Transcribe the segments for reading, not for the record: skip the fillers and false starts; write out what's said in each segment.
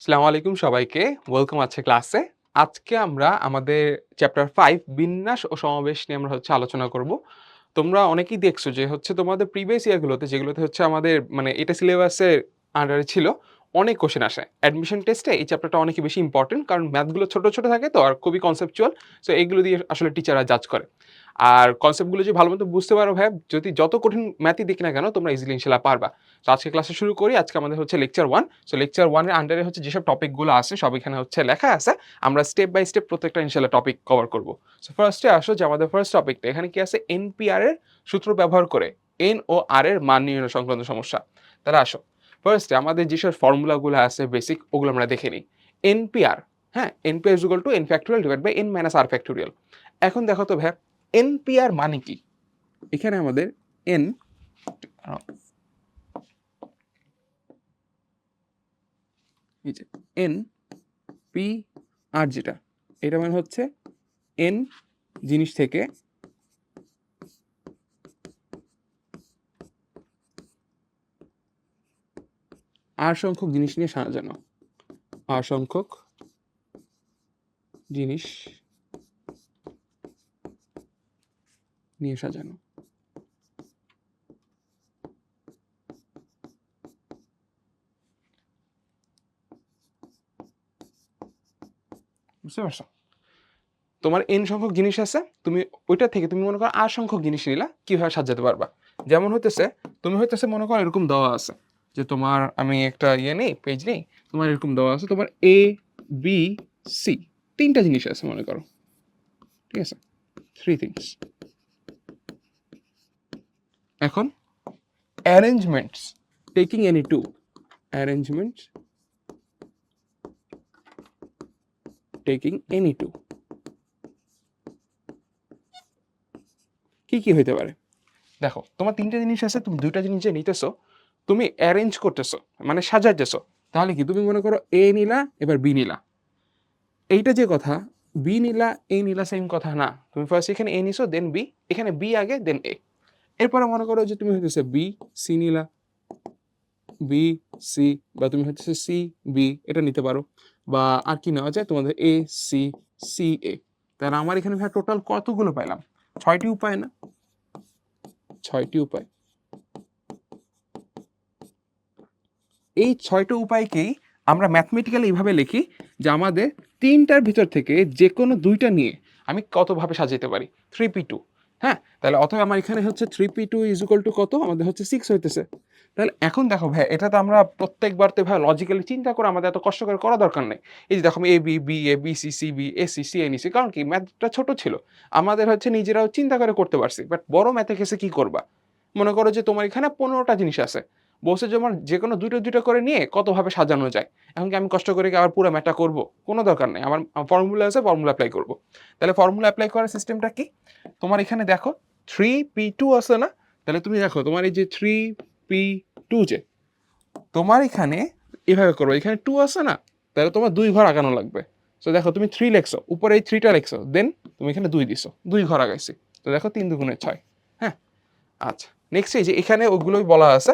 আসসালামু আলাইকুম সবাইকে। ওয়েলকাম আছে ক্লাসে। আজকে আমরা আমাদের চ্যাপ্টার 5 বিন্যাস ও সমাবেশ নিয়ে আমরা আলোচনা করব। তোমরা অনেকেই দেখছো যে তোমাদের প্রিভিয়াস ইয়ার গুলোতে যেগুলোতে আমাদের মানে এটা সিলেবাসের আন্ডারে ছিল, অনেক কোয়েশ্চেন আসে। অ্যাডমিশন টেস্টে এই চ্যাপ্টারটা অনেক বেশি ইম্পোর্টেন্ট কারণ ম্যাথ গুলো ছোট, ছোট থাকে তো আর খুবই কনসেপচুয়াল। সো এগুলো দিয়ে আসলে টিচাররা জাজ করে। আর কনসেপ্ট গুলো যদি ভালোমতো বুঝতে পারো ভাই, যদি যত কঠিন ম্যাথই দিক না কেন তোমরা ইজিলি ইনশাআল্লাহ পারবা। তো আজকে ক্লাসে শুরু করি। আজকে আমাদের লেকচার 1। সো লেকচার 1 এর আন্ডারে যেসব টপিক গুলো আছে সব এখানে লেখা আছে। আমরা স্টেপ বাই স্টেপ প্রত্যেকটা ইনশাআল্লাহ টপিক কভার করব। সো ফার্স্টে আসো যে আমাদের ফার্স্ট টপিকটা এখানে কি আছে, এনপিআর এর সূত্র ব্যবহার করে এন ও আর এর মান নির্ণয় সংক্রান্ত সমস্যা। তাহলে আসো ফার্স্টে আমাদের যেসব ফর্মুলাগুলো আছে বেসিক ওগুলো আমরা দেখে নিই। এনপিআর, হ্যাঁ, NPR is equal to n factorial divide by n minus r factorial. এখন দেখো তো ভাই, এনপিআর মানে কি? এখানে আমাদের এন এন পি আর যেটা এটা মানে হচ্ছে এন জিনিস থেকে আর সংখ্যক জিনিস নিয়ে সাজানো। আর সংখ্যক জিনিস নিয়ে সাজানো। বুঝতে পারছো? তোমার এন সংখ্যক জিনিস আছে, তুমি ওইটা থেকে তুমি মনে করো আর সংখ্যক জিনিস নিলা, কিভাবে সাজাতে পারবা? যেমন তুমি মনে করো এরকম দেওয়া আছে যে তোমার, আমি একটা নেই, পেজ নেই, তোমার এরকম দেওয়া আছে তোমার এ বি সি, তিনটা জিনিস আছে মনে করো, ঠিক আছে, থ্রি থিংস। এখন arrangements taking any two, arrangements taking any two কি কি হইতে পারে? দেখো তোমার তিনটা জিনিস আছে, তুমি দুইটা জিনিস যে নিতেছো তুমি অ্যারেঞ্জ করতেছো মানে সাজাইতেছো। তাহলে কি তুমি মনে করো এ নিলা এবার বি নিলা, এইটা যে কথা, বি নিলা এ নিলা সেম কথা না। তুমি ফার্স্ট এখানে এ নিছো দেন বি, এখানে বি আগে দেন এ। এরপরে মনে করো যে তুমি হইতেছে বি সি নিলা, বি সি, বা তুমি হচ্ছে সি বি এটা নিতে পারো, বা আর কি নেওয়া যায় তোমাদের এ সি সি এ। তাহলে আমার এখানে ভাই টোটাল কতগুলো পাইলাম? 6টি উপায় না? 6টি উপায়। এই 6টা উপায়কেই আমরা ম্যাথমেটিক্যালি এইভাবে লিখি যে আমাদের তিনটার ভিতর থেকে যে কোনো দুইটা নিয়ে আমি কতভাবে সাজাতে পারি, 3p2। হ্যাঁ, তাহলে অথবা আমার এখানে 3p2 ইজ ইকুয়াল টু কত, আমাদের 6 হইতেছে। তাহলে এখন দেখো ভাই, এটা তো আমরা প্রত্যেকবার তো ভাই লজিক্যালি চিন্তা করে আমাদের এত কষ্ট করে করা দরকার নেই। এই যে দেখো আমি A B C C B A C C A নিছি, কারণ কি ম্যাথটা ছোট ছিল, আমাদের নিজেরাও চিন্তা করে করতে পারছি। বাট বড় ম্যাথে কেসে কি করবা? মনে করো যে তোমার এখানে 15টা জিনিস আছে, বসে যেমন যে কোনো দুটো দুটো করে নিয়ে কতভাবে সাজানো যায়। এখন কি আমি কষ্ট করে কি আবার পুরো ম্যাথটা করব? কোনো দরকার নেই, আমার ফর্মুলা আছে, ফর্মুলা অ্যাপ্লাই করব। তাহলে ফর্মুলা অ্যাপ্লাই করার সিস্টেমটা কি? তোমার এখানে দেখো 3p2 আছে না? তাহলে তুমি দেখো তোমার এই যে 3p2 যে তোমার এখানে এভাবে করো, এখানে 2 আছে না, তাহলে তোমার 2 ঘর আগানো লাগবে। তো দেখো তুমি 3 লেখছো, উপরে এই 3টা লেখছো, দেন তুমি এখানে 2 দিছো, 2 ঘর আগাইছি। তো দেখো 3 দুগুণে 6। হ্যাঁ, আচ্ছা, নেক্সট এই যে এখানে ওগুলোই বলা আছে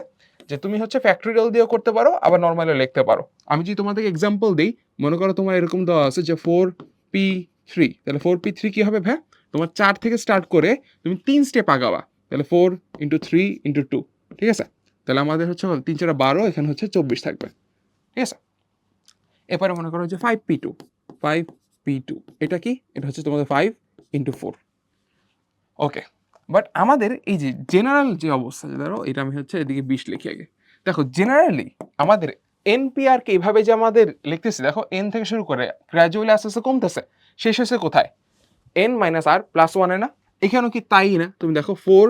যে তুমি ফ্যাক্টরিয়াল দিয়েও করতে পারো, আবার নর্মালিও লিখতে পারো। আমি যদি তোমাদেরকে এক্সাম্পল দিই, মনে করো তোমার এরকম দেওয়া আছে যে 4p3, তাহলে 4p3 কি হবে ভাই? তোমার 4 থেকে স্টার্ট করে তুমি 3 স্টেপ আগাবা, তাহলে 4 ইন্টু 3 ইন্টু 2, ঠিক আছে? তাহলে আমাদের 3 4 12, এখানে 24 থাকবে, ঠিক আছে? এরপরে মনে করো যে 5p2, 5p2 এটা কি? এটা তোমাদের 5 ইন্টু 4। ওকে, বাট আমাদের এই যে জেনারেল যে অবস্থা, যে ধরো এটা আমি এদিকে 20 লিখি আগে। দেখো জেনারেলি আমাদের এনপিআর কে এইভাবে যে আমাদের লিখতেছি, দেখো এন থেকে শুরু করে গ্র্যাজুয়ালি আস্তে আস্তে কমতেছে, শেষ হয়েছে কোথায়? এন মাইনাস আর প্লাস ওয়ানে না? এখানেও কি তাই না? তুমি দেখো 4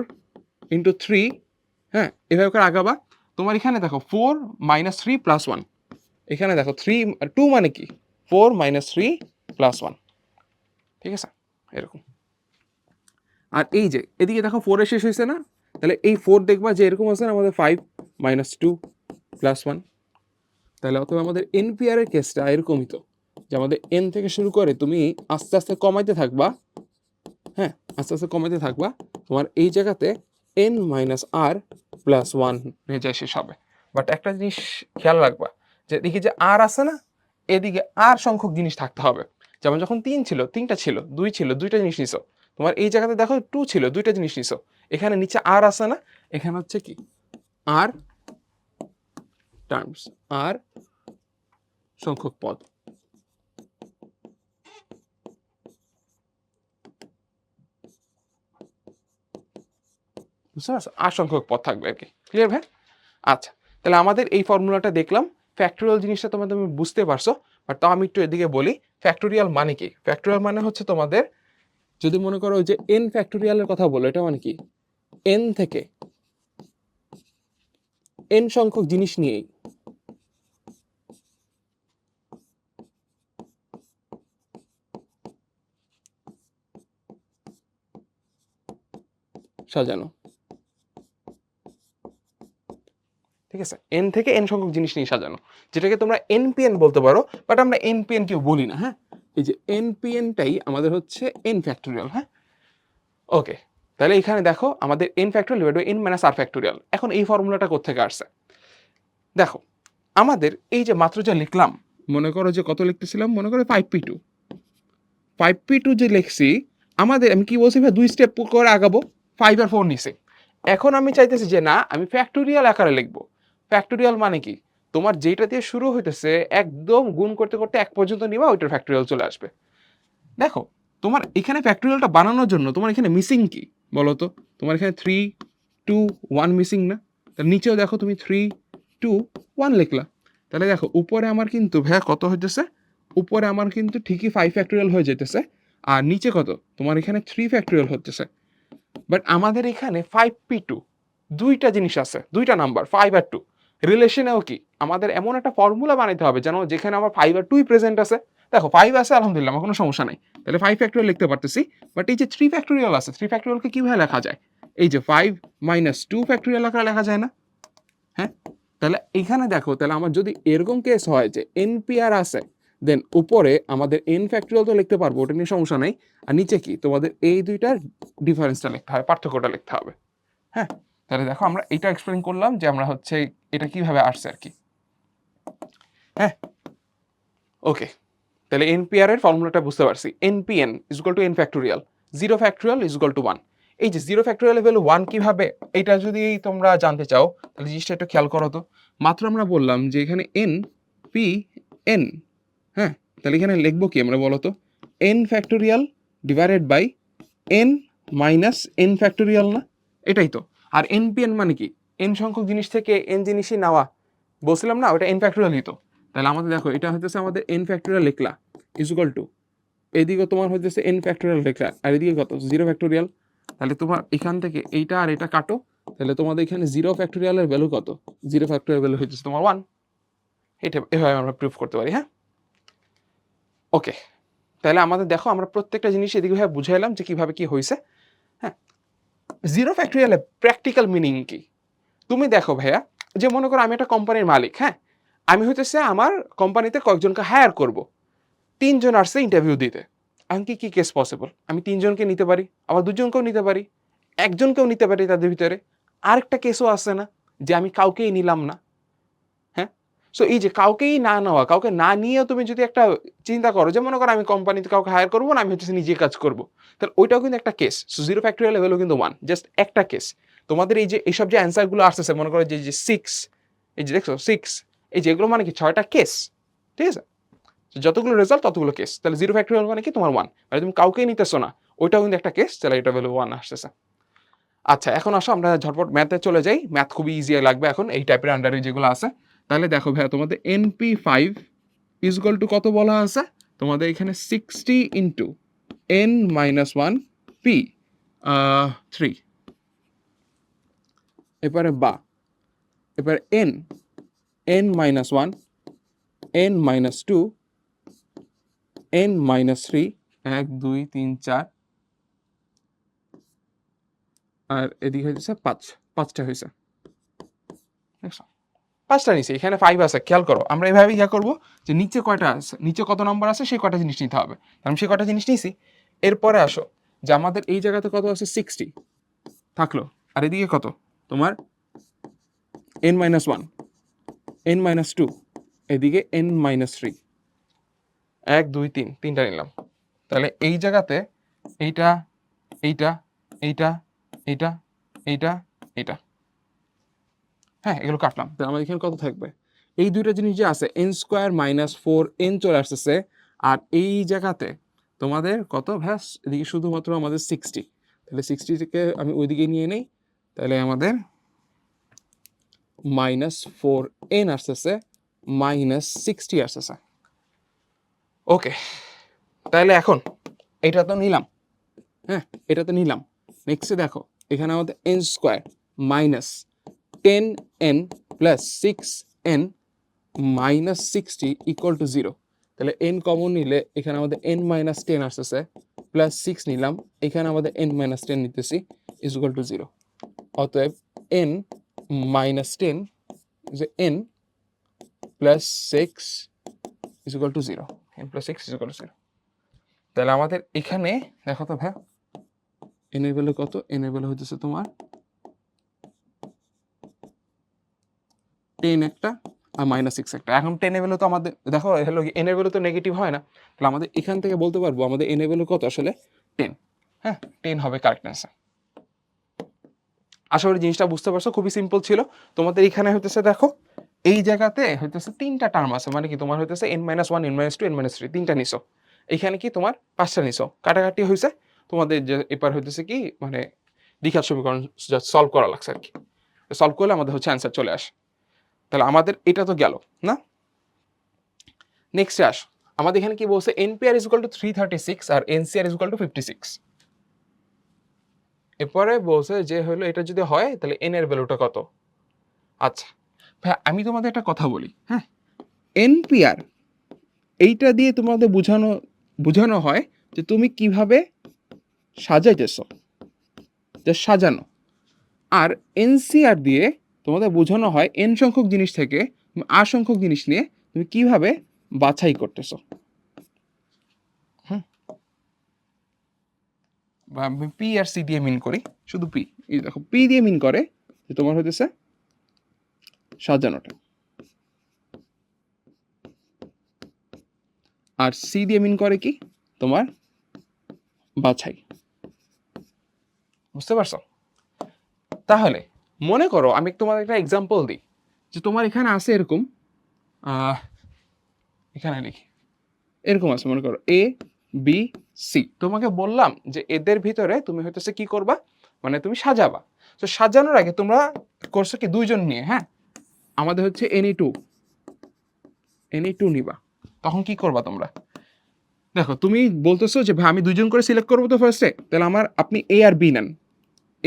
ইন্টু 3, হ্যাঁ, এভাবে করে আগাবা। তোমার এখানে দেখো 4 মাইনাস 3 প্লাস 1, এখানে দেখো 2 মানে কি 4 মাইনাস 3 প্লাস 1, ঠিক আছে, এরকম। আর এই যে এদিকে দেখো 4 এর শেষ হয়েছে না, তাহলে এই 4 দেখবা যে এরকম আছে না, আমাদের 5 মাইনাস 2 প্লাস 1। তাহলে অথবা আমাদের এনপিআর এর কেসটা এরকমই তো, যে আমাদের এন থেকে শুরু করে তুমি আস্তে আস্তে কমাইতে থাকবা, হ্যাঁ, আস্তে আস্তে কমাইতে থাকবা, তোমার এই জায়গাতে এন মাইনাস আর প্লাস 1 হয়ে যায় শেষ হবে। বাট একটা জিনিস খেয়াল রাখবা, যে দেখি যে আর আছে না, এদিকে আর সংখ্যক জিনিস থাকতে হবে। যেমন যখন 3 ছিল 3টা ছিল, 2 ছিল 2টা জিনিস নিছো। তোমার এই জায়গাতে দেখো 2 ছিল 2টা জিনিস নিছো। এখানে নিচে আর আছে না? এখানে হচ্ছে কি আর টার্মস, আর সংখ্যক পদ। বুঝতে পারছো? আর সংখ্যক পদ থাকবে আর কি। ক্লিয়ার ভাই? আচ্ছা, তাহলে আমাদের এই ফর্মুলাটা দেখলাম। ফ্যাক্টোরিয়াল জিনিসটা তুমি বুঝতে পারছো, বাট তাও আমি একটু এদিকে বলি ফ্যাক্টোরিয়াল মানে কি। ফ্যাক্টোরিয়াল মানে হচ্ছে তোমাদের যদি মনে করো যে এন ফ্যাক্টোরিয়ালের কথা বলো, এটা মানে কি এন থেকে এন সংখ্যক জিনিস নিয়েই সাজানো। ঠিক আছে, এন থেকে এন সংখ্যক জিনিস নিয়ে সাজানো, যেটাকে তোমরা এনপিএন বলতে পারো, বাট আমরা এনপিএন কেউ বলি না। হ্যাঁ, এই যে এনপিএনটাই আমাদের হচ্ছে এন ফ্যাক্টোরিয়াল। হ্যাঁ, ওকে। তাহলে এখানে দেখো আমাদের n factorial divide by n minus r factorial. এখন এই ফর্মুলাটা কোত্থেকে আসছে দেখো, আমাদের এই যে মাত্র যা লিখলাম, মনে করো যে কত লিখতেছিলাম, মনে করো 5p2 5p2 যে লিখছি, আমাদের আমি কি বলছি ভাই 2 স্টেপ করে আগাবো, 5 আর 4 নিছে। এখন আমি চাইতেছি যে না, আমি ফ্যাক্টোরিয়াল আকারে লিখবো। ফ্যাক্টোরিয়াল মানে কি, তোমার যেটা দিয়ে শুরু হইতেছে একদম গুণ করতে করতে 1 পর্যন্ত নিবা, ওইটার ফ্যাক্টোরিয়াল চলে আসবে। দেখো, তোমার এখানে ফ্যাক্টোরিয়ালটা বানানোর জন্য তোমার এখানে মিসিং কি বলো তো? তোমার এখানে 3 2 1 মিসিং না? তার নিচেও দেখো তুমি 3 2 1 লিখলা। তাহলে দেখো উপরে আমার কিন্তু ভাইয়া কত হইতেছে, উপরে আমার কিন্তু ঠিকই 5 ফ্যাক্টোরিয়াল হয়ে যেতেছে, আর নিচে কত তোমার এখানে 3 ফ্যাক্টোরিয়াল হচ্ছে। বাট আমাদের এখানে 5p2 দুইটা জিনিস আছে, দুইটা নাম্বার 5 আর 2। রিলেশনেও কি আমাদের এমন একটা ফর্মুলা বানাইতে হবে যেন যেখানে আমার 5 আর 2 প্রেজেন্ট আছে। দেখো 5 আছে আলহামদুলিল্লাহ, আমার কোনো সমস্যা নাই, তাহলে 5 ফ্যাক্টোরিয়াল লিখতে পারতেছি। বাট এই যে 3 ফ্যাক্টোরিয়াল আছে, 3 ফ্যাক্টোরিয়ালকে কিভাবে লেখা যায়? এই যে 5 মাইনাস 2 ফ্যাক্টোরিয়াল আকারে লেখা যায় না? হ্যাঁ, তাহলে এখানে দেখো, তাহলে আমার যদি এরকম কেস হয় যে এনপিআর আছে, দেন উপরে আমাদের এন ফ্যাক্টোরিয়াল তো লিখতে পারবো, ওটা নিয়ে সমস্যা নেই। আর নিচে কি তোমাদের এই দুইটার ডিফারেন্সটা লিখতে হবে, পার্থক্যটা লিখতে হবে। হ্যাঁ, তাহলে দেখো আমরা এটা এক্সপ্লেন করলাম যে আমরা হচ্ছে এটা কিভাবে আসছে আর কি। হ্যাঁ, ওকে। তাহলে এনপিআর এর ফর্মুলাটা বুঝতে পারছি। NPN is equal to n factorial, 0 factorial is equal two 1। এই যে 0 ফ্যাক্টোরিয়াল ভ্যালু 1 কিভাবে, এটা যদি তোমরা জানতে চাও তাহলে জিনিসটা একটু খেয়াল করো তো। মাত্র আমরা বললাম যে এখানে এন পি এন। হ্যাঁ, তাহলে এখানে লিখবো কি আমরা বলো তো, n factorial divided by n minus n factorial না? এটাই তো। আর এনপিএন মানে কি, এন সংখ্যক জিনিস থেকে এন জিনিসই নেওয়া, বলছিলাম না ওটা এন ফ্যাক্টোরিয়ালই তো। তাহলে আমাদের দেখো এটা হইতেছে আমাদের এন ফ্যাক্টোরিয়াল লিখলা ইজ ইকুয়াল টু, এদিকে তোমার হইতেছে এন ফ্যাক্টোরিয়াল লিখলা, আর এদিকে কত 0 ফ্যাক্টোরিয়াল। তাহলে তোমার এখান থেকে এইটা আর এটা কাটো, তাহলে তোমাদের এখানে 0 ফ্যাক্টোরিয়ালের ভ্যালু কত, 0 ফ্যাক্টোরিয়াল ভ্যালু হইতেছে তোমার 1। এটা এভাবে আমরা প্রুফ করতে পারি। হ্যাঁ, ওকে। তাহলে আমাদের দেখো আমরা প্রত্যেকটা জিনিস এদিকে ভাবে বুঝাইলাম যে কিভাবে কি হয়েছে। হ্যাঁ, 0 ফ্যাক্টোরিয়ালের প্র্যাকটিক্যাল মিনিং কি? তুমি দেখো ভাইয়া, যে মনে করো আমি একটা কোম্পানির মালিক। হ্যাঁ, আমি হইতেছে আমার কোম্পানিতে কয়েকজনকে হায়ার করব, 3 জন আসছে ইন্টারভিউ দিতে। এখন কি কি কেস পসিবল, আমি 3 জনকে নিতে পারি, আবার 2 জনকেও নিতে পারি, একজনকেও নিতে পারি তাদের ভিতরে। আরেকটা কেসও আছে না যে আমি কাউকেই নিলাম না। হ্যাঁ, সো এই যে কাউকেই না নেওয়া, কাউকে না নিয়েও তুমি যদি একটা চিন্তা করো যে মনে করো আমি কোম্পানিতে কাউকে হায়ার করবো না, আমি হচ্ছে নিজে কাজ করবো, তাহলে ওইটাও কিন্তু একটা কেস। সো 0 ফ্যাক্টোরিয়াল লেভেলও কিন্তু 1, জাস্ট একটা কেস। তোমাদের এই যে এইসব যে অ্যান্সারগুলো আসতেছে, মনে করো যে 6, এই যে দেখছো 6, এই যে এগুলো মানে কি 6টা কেস। ঠিক আছে, যতগুলো রেজাল্ট ততগুলো কেস। তাহলে 0 ফ্যাক্টোরিয়াল মানে কি তোমার 1, মানে তুমি কাউকেই নিতেছো না, ওইটাও কিন্তু একটা কেস। তাহলে এটা ভ্যালু 1 আসতেছে। আচ্ছা, এখন আসো আমরা ঝটপট ম্যাথে চলে যাই। ম্যাথ খুবই ইজি লাগবে এখন এই টাইপের আন্ডারে যেগুলো আছে। তাহলে দেখো ভাইয়া, তোমাদের NP5 ইজ ইকুয়াল টু কত বলা আছে, তোমাদের এখানে 60 ইন্টু n মাইনাস 1 p 3। এবারে এবার n minus 1, n minus 2, n minus 3, 1 2 3 4, আর এদিকে হয়েছে 5টা হয়েছে। দেখছো 5টা নিচে, এখানে 5 আছে। খেয়াল করো, আমরা এভাবে ইয়া করবো যে নিচে কয়টা আছে, নিচে কত নম্বর আছে সেই কয়টা জিনিস নিতে হবে, কারণ সেই কয়টা জিনিস নিয়েছি। এরপরে আসো যে আমাদের এই জায়গাতে কত আছে 60 থাকলো, আর এদিকে কত তোমার n মাইনাস 1, n মাইনাস 2, এদিকে n মাইনাস 3, 1 2 3 তিনটা নিলাম। তাহলে এই জায়গাতে এইটা এইটা এইটা এইটা এইটা এইটা, হ্যাঁ এগুলো কাটলাম। তাহলে আমাদের এখানে কত থাকবে? এই দুইটা জিনিস যে আছে n স্কোয়ার মাইনাস 4n চলে আসতেছে, আর এই জায়গাতে তোমাদের কত ভ্যাস এদিকে শুধুমাত্র আমাদের 60। তাহলে 60 থেকে আমি ওইদিকে নিয়ে নেই, তাহলে আমাদের -4n আসতেছে, -60 আসতেছে। ওকে, তাহলে এখন এটা তো নিলাম, হ্যাঁ এটা তো নিলাম। নেক্সটে দেখো এখানে আমাদের n square minus 10n plus 6n minus 60 equal to 0। তাহলে n কমন নিলে এখানে আমাদের n মাইনাস 10 আসতেছে, প্লাস 6 নিলাম, এখানে আমাদের n মাইনাস 10 নিতেছি, ইজ ইকুয়াল টু 0। অতএব n মাইনাস 10 যে n plus 6 is equal two 0, n plus 6 is equal two 0। তাহলে আমাদের এখানে দেখো তো ভাই n এর ভ্যালু কত? n এর ভ্যালু হইতেছে তোমার 10 একটা আর -6 একটা। এখন 10 এর ভ্যালু তো আমাদের দেখো হলো n এর ভ্যালু তো নেগেটিভ হয় না, তাহলে আমাদের এখান থেকে বলতে পারবো আমাদের n এর ভ্যালু কত আসলে 10। হ্যাঁ 10 হবে কারেক্ট অ্যান্সার। আশা করি জিনিসটা বুঝতে পারছো, খুবই সিম্পল ছিল। তোমাদের এখানে হইতেছে দেখো এই জায়গাতে হইতেছে তিনটা টার্ম আছে, মানে কি তোমার হইতেছে n-1 n-2 n-3 তিনটা নিছো, এখানে কি তোমার পাঁচটা নিছো, কাটাকাটি হয়েছে তোমাদের যে এবার হইতেছে কি মানে দ্বিঘাত সমীকরণ সলভ করা লাগছে আর কি, সলভ করলে আমাদের হচ্ছে অ্যান্সার চলে আসে। তাহলে আমাদের এটা তো গেল না। নেক্সট আস, আমাদের এখানে কি বলছে npr ইজ ইকুয়াল টু 336 আর ncr ইজ ইকুয়াল টু 56। এরপরে বলছে যে হলো এটা যদি হয় তাহলে n এর ভ্যালুটা কত। আচ্ছা ভাই আমি তোমাদের একটা কথা বলি, হ্যাঁ npr এইটা দিয়ে তোমাদের বোঝানো হয় যে তুমি কিভাবে সাজাইতেছো, যে সাজানো। আর এনসিআর দিয়ে তোমাদের বোঝানো হয় n সংখ্যক জিনিস থেকে r সংখ্যক জিনিস নিয়ে তুমি কিভাবে বাছাই করতেছো। বা আমি পি আর সি দিয়ে মিন করি, শুধু পি, এই দেখো পি দিয়ে মিন করে যে তোমার হতেছে সাজানোটা, আর সি দিয়ে মিন করে কি তোমার বাছাই। বুঝতে পারছো? তাহলে মনে করো আমি তোমার একটা এক্সাম্পল দিই, যে তোমার এখানে আছে এরকম এখানে লিখি এরকম আছে, মনে করো এ বি সি, তোমাকে বললাম যে এদের ভিতরে তুমি হইতেছে কি করবা, মানে তুমি সাজাবা। তো সাজানোর আগে তোমরা করছো কি দুইজন নিয়ে, হ্যাঁ আমাদের হচ্ছে এনি টু নিবা। তখন কি করবা তোমরা, দেখো তুমি বলতেছো যে ভাই আমি দুইজন করে সিলেক্ট করবো তো ফার্স্টে, তাহলে আপনি এ আর বি নেন,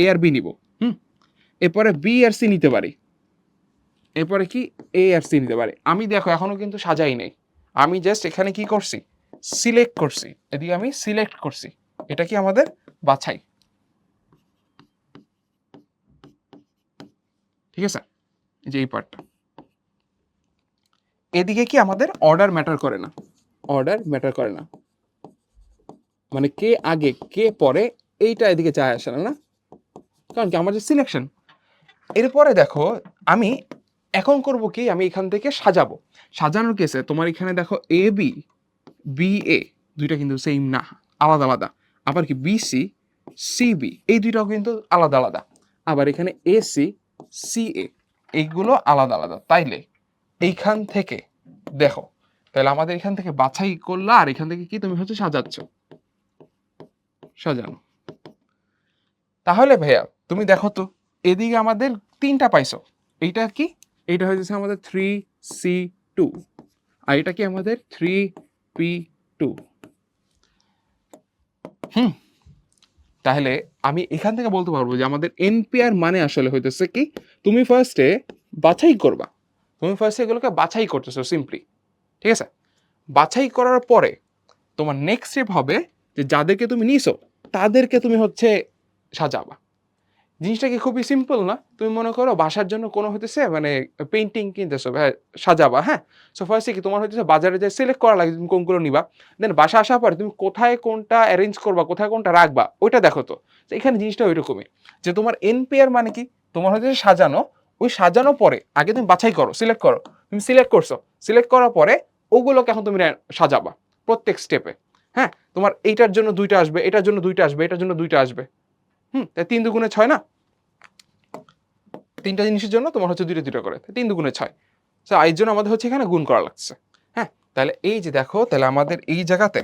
এ আর বি নিব, এরপরে বি আর সি নিতে পারি, এরপরে কি এ আর সি নিতে পারি। আমি দেখো এখনো কিন্তু সাজাই নেই, আমি জাস্ট এখানে কি করছি সিলেক্ট করছি, এদিকে আমি সিলেক্ট করছি, এটা কি আমাদের বাছাই। ঠিক আছে, যে এই পার্টটা, এদিকে কি আমাদের অর্ডার ম্যাটার করে না, অর্ডার ম্যাটার করে না, মানে কে আগে কে পরে এইটা এদিকে যায় আসে না, কারণ কি আমার যে সিলেকশন। এরপরে দেখো আমি এখন করব কি, আমি এখান থেকে সাজাবো। সাজানোর কেসে তোমার এখানে দেখো এ বি বি এ দুইটা কিন্তু সেম না, আলাদা আলাদা। আবার কি বি সি সি বি এই দুইটাও কিন্তু আলাদা আলাদা। আবার এখানে এ সি সি এ এইগুলো আলাদা আলাদা। তাইলে এইখান থেকে দেখো, তাহলে আমাদের এখান থেকে বাছাই করলা, আর এখান থেকে কি তুমি হচ্ছে সাজাচ্ছ, সাজানো। তাহলে ভাইয়া তুমি দেখো তো এদিকে আমাদের তিনটা পাইছো, এইটা কি এইটা হয়েছে আমাদের 3C2, আর এটা কি আমাদের 3P2। তাহলে আমি এখান থেকে বলতে পারবো যে আমাদের এনপিআর মানে আসলে হইতেছে কি, তুমি ফার্স্টে বাছাই করবা, তুমি ফার্স্টে এগুলোকে বাছাই করতেছো সিম্পলি। ঠিক আছে, বাছাই করার পরে তোমার নেক্সট স্টেপ হবে যে যাদেরকে তুমি নিছো তাদেরকে তুমি হচ্ছে সাজাবা। জিনিসটা কি খুবই সিম্পল না? তুমি মনে করো বাসার জন্য কোনো হইতেছে মানে পেইন্টিং কিনতেছো, সাজাবা, হ্যাঁ। সো ফার্স্টে কি তোমার হইতেছে বাজারে যে সিলেক্ট করা লাগে তুমি কোনগুলো নিবা, দেন বাসা আসার পরে তুমি কোথায় কোনটা অ্যারেঞ্জ করবা, কোথায় কোনটা রাখবা ওইটা দেখো। তো এখানে জিনিসটা ওইরকমই, যে তোমার এনপিআর মানে কি তোমার হচ্ছে সাজানো, ওই সাজানো পরে আগে তুমি বাছাই করো, সিলেক্ট করো, তুমি সিলেক্ট করছো, সিলেক্ট করার পরে ওগুলোকে এখন তুমি সাজাবা। প্রত্যেক স্টেপে। হ্যাঁ, তোমার এইটার জন্য 2টা আসবে, এটার জন্য 2টা আসবে, এটার জন্য 2টা আসবে। তাই 3 দুগুণে 6 না? 3টা জিনিসের জন্য তোমার হচ্ছে 2টা 2টা করে। 3 দুগুণে 6। সো এর জন্য আমাদের হচ্ছে এখানে গুণ করা লাগছে। হ্যাঁ, তাহলে এই যে দেখো, তাহলে আমাদের এই জায়গাতে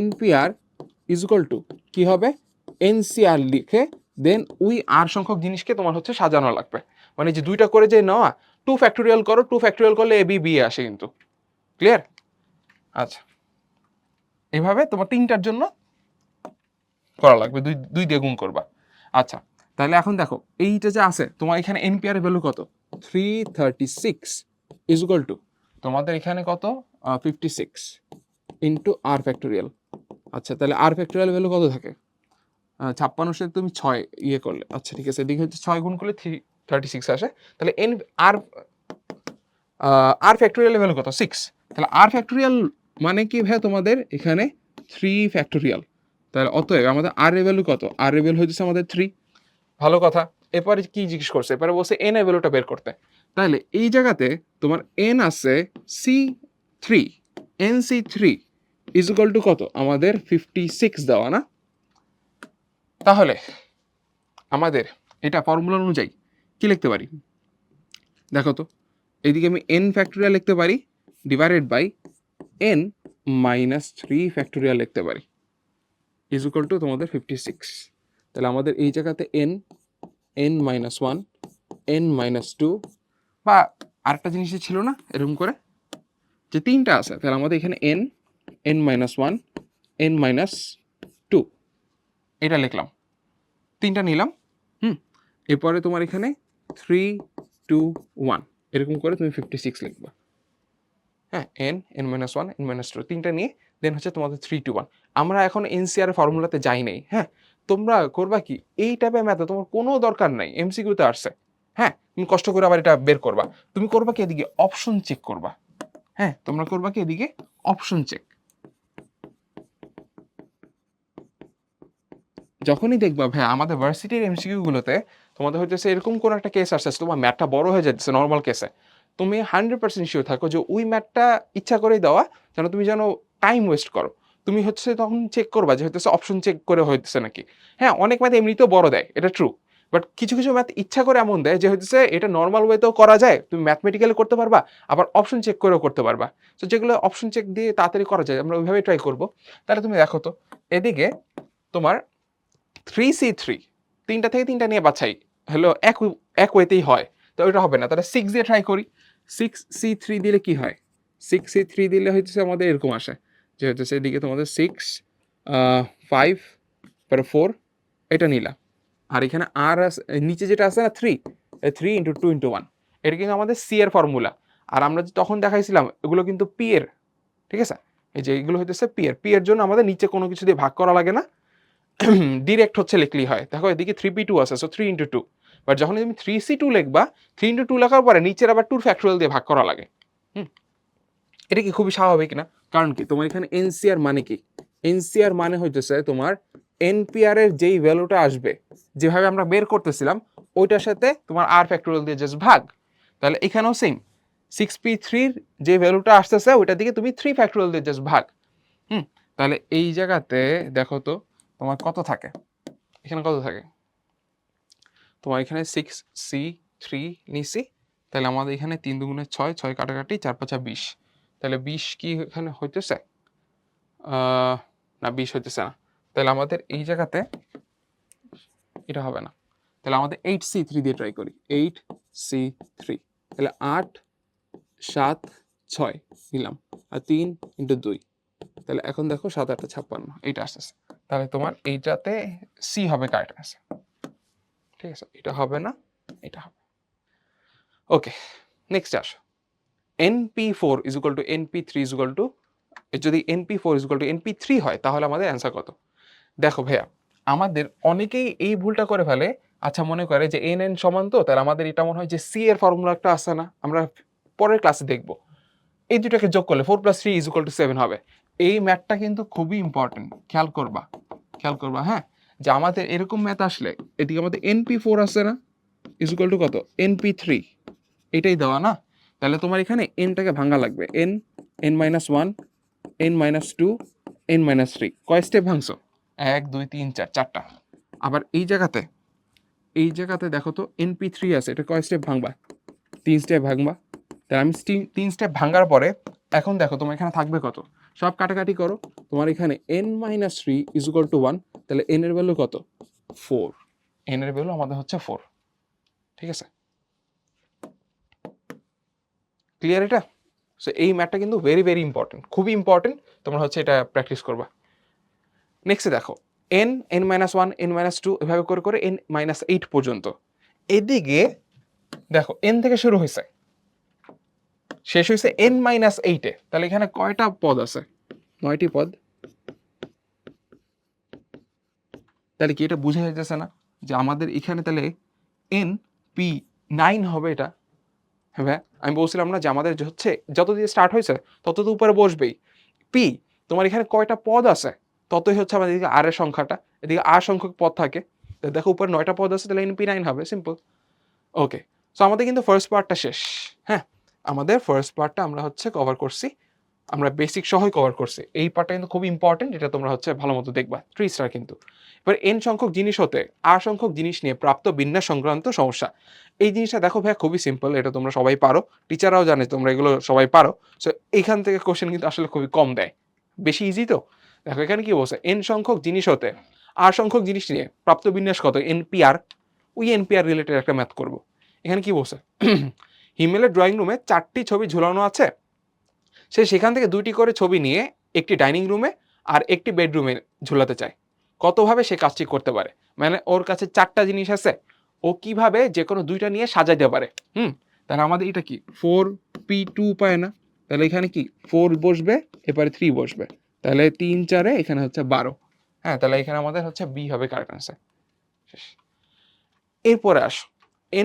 NPR ইজ ইকুয়াল টু কি হবে? NCR লিখে দেন ওই আর সংখ্যক জিনিসকে তোমার হচ্ছে সাজানো লাগবে। মানে যে 2টা করে যে নেওয়া, 2 ফ্যাক্টোরিয়াল করো, 2 ফ্যাক্টোরিয়াল করলে AB B আসে কিন্তু। ক্লিয়ার? আচ্ছা, এভাবে তোমার 3টার জন্য করা লাগবে, 2 দিয়ে গুণ করবা। আচ্ছা, তাহলে এখন দেখো এইটা যে আছে তোমার এখানে NPR এর ভ্যালু কত? 336 ইজ ইকুয়াল টু তোমাদের এখানে কত? 56 ইন্টু আর ফ্যাক্টোরিয়াল। আচ্ছা, তাহলে আর ফ্যাক্টোরিয়াল ভ্যালু কত থাকে? 56 সাথে তুমি 6 ইয়ে করলে, আচ্ছা ঠিক আছে, এদিকে হচ্ছে 6 গুণ করলে 336 আসে। তাহলে আর ফ্যাক্টোরিয়াল ভ্যালু কত? 6। তাহলে আর ফ্যাক্টোরিয়াল মানে কি ভাই? তোমাদের এখানে 3 ফ্যাক্টোরিয়াল। তাহলে অতএব আমাদের আর এর ভ্যালু কত? আর এর ভ্যালু হচ্ছে আমাদের 3। ভালো কথা। এরপরে কি জিজ্ঞেস করছে? এরপরে বলছে এন এর ভ্যালুটা বের করতে। তাহলে এই জায়গাতে তোমার এন আছে C3, NC3 is equal two কত? আমাদের 56 দেওয়া না? তাহলে আমাদের এটা ফর্মুলা অনুযায়ী কি লিখতে পারি দেখো তো? এদিকে আমি n ফ্যাক্টোরিয়াল লিখতে পারি divided by n minus 3 factorial লিখতে পারি ইজ ইকুয়াল টু তোমাদের 56। তাহলে আমাদের এই জায়গাতে n মাইনাস 1, n মাইনাস 2 বা আরেকটা জিনিসই ছিল না এরকম করে যে 3টা আছে, তাহলে আমাদের এখানে n মাইনাস 1, n মাইনাস 2 এটা লিখলাম, 3টা নিলাম। এরপরে তোমার এখানে 3, 2, 1 এরকম করে তুমি 56 লিখবা। হ্যাঁ, n মাইনাস 1, n মাইনাস 2 3টা নিয়ে দেন হচ্ছে তোমাদের 3, 2, 1। আমরা এখন NCR ফর্মুলাতে যাই নাই। হ্যাঁ, তোমরা করবা কি এই টাইপের ম্যাথে তোমার কোনো দরকার নাই, MCQতে আসছে। হ্যাঁ, তুমি কষ্ট করে আবার এটা বের করবা। তুমি করবা কি এদিকে অপশন চেক করবা। হ্যাঁ, তোমরা করবা কি এদিকে অপশন চেক। যখনই দেখবা ভাই আমাদের ভার্সিটির MCQ গুলোতে তোমাদের হচ্ছে এরকম কোন একটা কেস আসছে, তোমার ম্যাথটা বড় হয়ে যাচ্ছে নর্মাল কেসে, তুমি 100% শিওর থাকো যে ওই ম্যাথটা ইচ্ছা করেই দেওয়া তুমি যেন টাইম ওয়েস্ট করো। তুমি হচ্ছে তখন চেক করবা যে হচ্ছে অপশন চেক করে হইতেছে নাকি। হ্যাঁ, অনেক ম্যাথ এমনিতেও বড় দেয়, এটা ট্রু, বাট কিছু কিছু ম্যাথ ইচ্ছা করে এমন দেয় যে হচ্ছে এটা নর্মাল ওয়েতেও করা যায়, তুমি ম্যাথমেটিক্যালি করতে পারবা, আবার অপশন চেক করেও করতে পারবা। তো যেগুলো অপশন চেক দিয়ে তাড়াতাড়ি করা যায় আমরা ওইভাবে ট্রাই করবো। তাহলে তুমি দেখো তো এদিকে তোমার 3C3 3টা থেকে 3টা নিয়ে বাছাই হলো এক ওয়েতেই হয়, তো ওইটা হবে না। তাহলে 6 দিয়ে ট্রাই করি। 6C3 দিলে কি হয়? 6C3 দিলে হচ্ছে আমাদের এরকম আসে যে হচ্ছে এদিকে তোমাদের 6, 5, 4 এটা নিলাম, আর এখানে আর নিচে যেটা আছে না 3, 3 ইন্টু 2 ইন্টু 1 এটা কিন্তু আমাদের সি এর ফর্মুলা। আর আমরা তখন দেখাইছিলাম এগুলো কিন্তু পি এর, ঠিক আছে? এই যে এগুলো হইতেছে পি এর জন্য আমাদের নিচে কোনো কিছু দিয়ে ভাগ করা লাগে না, ডিরেক্ট হচ্ছে লিখলেই হয়। দেখো এদিকে 3p2 আছে, সো 3 ইন্টু 2, বাট যখন তুমি 3c2 লিখবা 3 ইন্টু 2 লেখার পরে নিচের আবার 2 ফ্যাক্টোরিয়াল দিয়ে ভাগ করা লাগে। এটা কি খুবই স্বাভাবিক না? কারণ কি তোমার এখানে NCR মানে কি? NCR মানে হইতেছে তোমার NPR এর যেই ভ্যালুটা আসবে যেভাবে আমরা বের করতেছিলাম ওইটার সাথে তোমার আর ফ্যাক্টোরিয়াল দিয়ে জাস্ট ভাগ। তাহলে এখানেও সেম 6p3 এর যে ভ্যালুটা আসতেছে ওইটার দিকে তুমি 3 ফ্যাক্টোরিয়াল দিয়ে জাস্ট ভাগ। তাহলে এই জায়গাতে দেখো তো তোমার কত থাকে, এখানে কত থাকে? তোমার এখানে 6C3 নিছি, তাহলে আমাদের এখানে 3 দুগুণে 6, 6 কাটাকাটি 4 5 20, তাহলে 20 কি এখানে হইতেছে? না 20 হইতেছে না। তাহলে আমাদের এই জায়গাতে এটা হবে না, তাহলে আমাদের 8C3 দিয়ে ট্রাই করি। 8C3 তাহলে 8, 7, 6 নিলাম, আর 3 ইন্টু 2, তাহলে এখন দেখো 7 8 56 এইটা আসতেছে। তাহলে তোমার এইটাতে সি হবে কারেক্ট আছে, ঠিক আছে? এটা হবে না, এটা হবে। ওকে, নেক্সট আসো। NP4 is equal two NP3 is equal two, যদি NP4 is equal two NP3 হয় তাহলে আমাদের অ্যান্সার কত? দেখো ভাইয়া আমাদের অনেকেই এই ভুলটা করে ফেলে। আচ্ছা, মনে করে যে NN সমান, তো তাহলে আমাদের এটা মনে হয় যে সি এর ফর্মুলা একটা আছে না, আমরা পরের ক্লাসে দেখবো, এই দুটাকে যোগ করলে 4 + 3 ইজ ইকুয়াল টু 7 হবে। এই ম্যাথটা কিন্তু খুবই ইম্পর্টেন্ট, খেয়াল করবা। হ্যাঁ, যে আমাদের এরকম ম্যাথ আসলে এদিকে আমাদের NP4 আছে না ইজ ইকুয়াল টু কত? NP3 এটাই দেওয়া না? তাহলে তোমার এখানে এনটাকে ভাঙা লাগবে, N n minus one, n minus two, n minus three. কয় স্টেপ ভাঙছো? 1 2 3 4, চারটা। আবার এই জায়গাতে দেখো তো np3 আছে, এটা কয় স্টেপ ভাঙবা? 3 স্টেপ ভাঙবা। তাহলে আমি 3 স্টেপ ভাঙার পরে এখন দেখো তোমার এখানে থাকবে কত? সব কাটাকাটি করো। তোমার এখানে n minus three is equal two 1, তাহলে n এর ভ্যালু কত? 4। n এর ভ্যালু আমাদের হচ্ছে 4। ঠিক আছে, ক্লিয়ার এটা? সো এই ম্যাথটা কিন্তু ভেরি ভেরি ইম্পর্টেন্ট, খুবই ইম্পর্টেন্ট। তোমরা হচ্ছে এটা প্র্যাকটিস করবা। নেক্সটে দেখো n minus one, n minus two, এভাবে করে করে n মাইনাস এইট পর্যন্ত। এদিকে দেখো n থেকে শুরু হয়েছে, শেষ হয়েছে n মাইনাস এইটে। তাহলে এখানে কয়টা পদ আছে? 9টি পদ। তাহলে কি এটা বুঝে যাইতেছে না যে আমাদের এখানে তাহলে np9 হবে এটা? হ্যাঁ, আমি বলছিলাম না যে আমাদের হচ্ছে যত দিয়ে স্টার্ট হয়েছে তত তো উপরে বসবেই। পি, তোমার এখানে কয়টা পদ আছে ততই হচ্ছে আমাদের এদিকে আর এর সংখ্যাটা, এদিকে আর সংখ্যক পদ থাকে। দেখো উপরে 9টা পদ আছে, তাহলে np9 হবে, সিম্পল। ওকে, সো আমাদের কিন্তু ফার্স্ট পার্টটা শেষ। হ্যাঁ, আমাদের ফার্স্ট পার্টটা আমরা হচ্ছে কভার করছি, আমরা বেসিক সহই কভার করছি। এই পার্টটা কিন্তু খুব ইম্পর্টেন্ট, এটা তোমরা হচ্ছে ভালো মতো দেখবা, 3 স্টার কিন্তু। এবার n সংখ্যক জিনিস হতে r সংখ্যক জিনিস নিয়ে প্রাপ্ত বিন্যাস সংক্রান্ত সমস্যা। এই জিনিসটা দেখো ভাইয়া খুবই সিম্পল, এটা তোমরা সবাই পারো, টিচাররাও জানে তোমরা এগুলো সবাই পারো। সো এইখান থেকে কোশ্চেন কিন্তু আসলে খুবই কম দেয়, বেশি ইজি তো। দেখো এখানে কি বলছে, n সংখ্যক জিনিস হতে r সংখ্যক জিনিস নিয়ে প্রাপ্ত বিন্যাস কত? npr। ওই npr রিলেটেড একটা ম্যাথ করব। এখানে কি বলছে, হিমেলের ড্রয়িং রুমে 4টি ছবি ঝুলানো আছে। সে সেখান থেকে 2টি করে ছবি নিয়ে একটি ডাইনিং রুমে আর একটি বেডরুমে ঝুলাতে চায়। কতভাবে সে কাজটি করতে পারে? মানে ওর কাছে 4টা জিনিস আছে, ও কিভাবে যে কোনো 2টা নিয়ে সাজাইতে পারে। তাহলে আমাদের এটা কি 4p2 পায় না? তাহলে এখানে কি 4 বসবে, এবারে 3 বসবে, তাহলে 3 4 এখানে হচ্ছে 12। হ্যাঁ, তাহলে এখানে আমাদের হচ্ছে বি হবে কারেক্ট আনসার। এরপরে আস,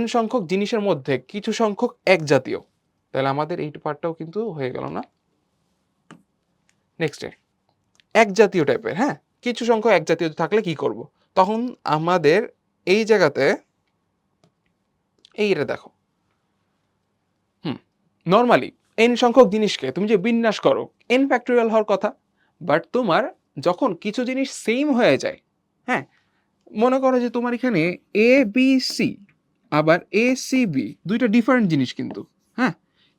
n সংখ্যক জিনিসের মধ্যে কিছু সংখ্যক এক জাতীয়। তাহলে আমাদের এই পার্টটাও কিন্তু হয়ে গেল না। নেক্সট এক জাতীয় টাইপের, হ্যাঁ, কিছু সংখ্যক এক জাতীয় থাকলে কি করব? তখন আমাদের এই জায়গাতে এইটা দেখো, নর্মালি n সংখ্যক জিনিসকে তুমি যে বিন্যাস করো n ফ্যাক্টোরিয়াল হওয়ার কথা, বাট তোমার যখন কিছু জিনিস সেম হয়ে যায়, হ্যাঁ, মনে করো যে তোমার এখানে এ বি সি আবার এ সি বি দুইটা ডিফারেন্ট জিনিস কিন্তু, হ্যাঁ,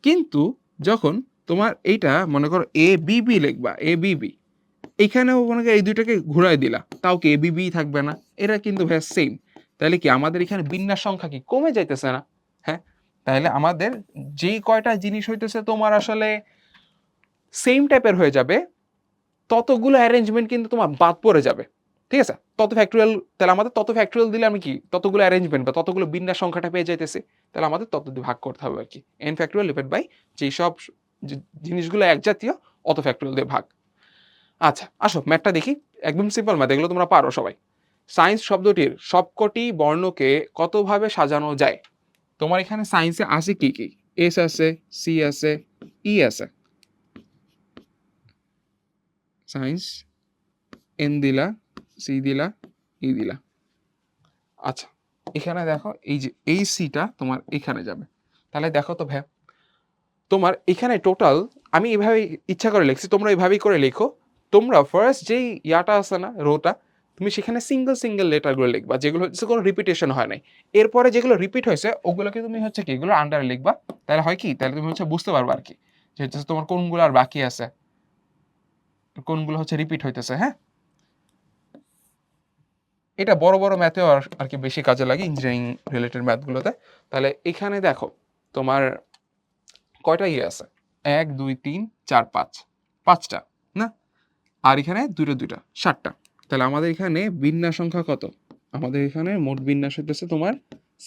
কিন্তু যখন তোমার এইটা মনে করো এ বি বি লিখবা, এ বি বি, এখানেও মনে করো এই দুইটাকে ঘুরাই দিলা, তাও কি এ বি বি থাকবে না? এরা কিন্তু ভাই সেম। তাহলে কি আমাদের এখানে বিন্যাস সংখ্যা কি কমে যাইতেছে না? হ্যাঁ, তাহলে আমাদের যেই কয়টা জিনিস হইতেছে তোমার আসলে সেম টাইপের হয়ে যাবে, ততগুলো অ্যারেঞ্জমেন্ট কিন্তু তোমার বাদ পড়ে যাবে। ঠিক আছে, তত ফ্যাক্টোরিয়াল, তাহলে আমাদের তত ফ্যাক্টোরিয়াল দিলে আমি কি ততগুলো অ্যারেঞ্জমেন্ট বা ততগুলো বিন্যাস সংখ্যাটা পেয়ে যাইতেছি, তাহলে আমাদের তত দিয়ে ভাগ করতে হবে আর কি। এন ফ্যাক্টোরিয়াল ডিভাইড বাই যেই সব জিনিসগুলো এক জাতীয় অত ফ্যাক্টোরিয়াল দিয়ে ভাগ। আচ্ছা আসো ম্যাথটা দেখি, একদম সিম্পল ম্যাথ, এগুলো তোমরা পারো সবাই। সায়েন্স শব্দটির সবকটি বর্ণকে কতভাবে সাজানো যায়? তোমার এখানে সায়েন্সে আছে কি কি? এস আছে, সি আছে, ই আছে। সায়েন্স এন দিলা, সি দিলা, ই দিলা। আচ্ছা এখানে দেখো এই যে এই সিটা তোমার এখানে যাবে, তাহলে দেখো তো ভাই তোমার এখানে টোটাল, আমি এভাবে ইচ্ছা করে লিখছি, তোমরা এইভাবেই করে লেখো। তোমরা ফার্স্ট যেই ইয়াটা আছে না, রোটা, তুমি সেখানে সিঙ্গেল সিঙ্গেল লেটারগুলো লিখবা যেগুলো হচ্ছে কোনো রিপিটেশন হয় নাই। এরপরে যেগুলো রিপিট হয়েছে ওগুলোকে তুমি হচ্ছে কি এগুলো আন্ডারে লিখবা। তাহলে হয় কি, তাহলে তুমি হচ্ছে বুঝতে পারবা আর কি যে হচ্ছে তোমার কোনগুলো আর বাকি আছে, কোনগুলো হচ্ছে রিপিট হইতেছে। হ্যাঁ, এটা বড় বড় ম্যাথেও আর কি বেশি কাজে লাগে, ইঞ্জিনিয়ারিং রিলেটেড ম্যাথগুলোতে। তাহলে এখানে দেখো তোমার কয়টা ইয়ে আছে, 1 2 3 4 5, 5টা না, আর এখানে দুটো দুইটা 7টা। তাহলে আমাদের এখানে বিন্যাস সংখ্যা কত? আমাদের এখানে মোট বিন্যাস হইতেছে তোমার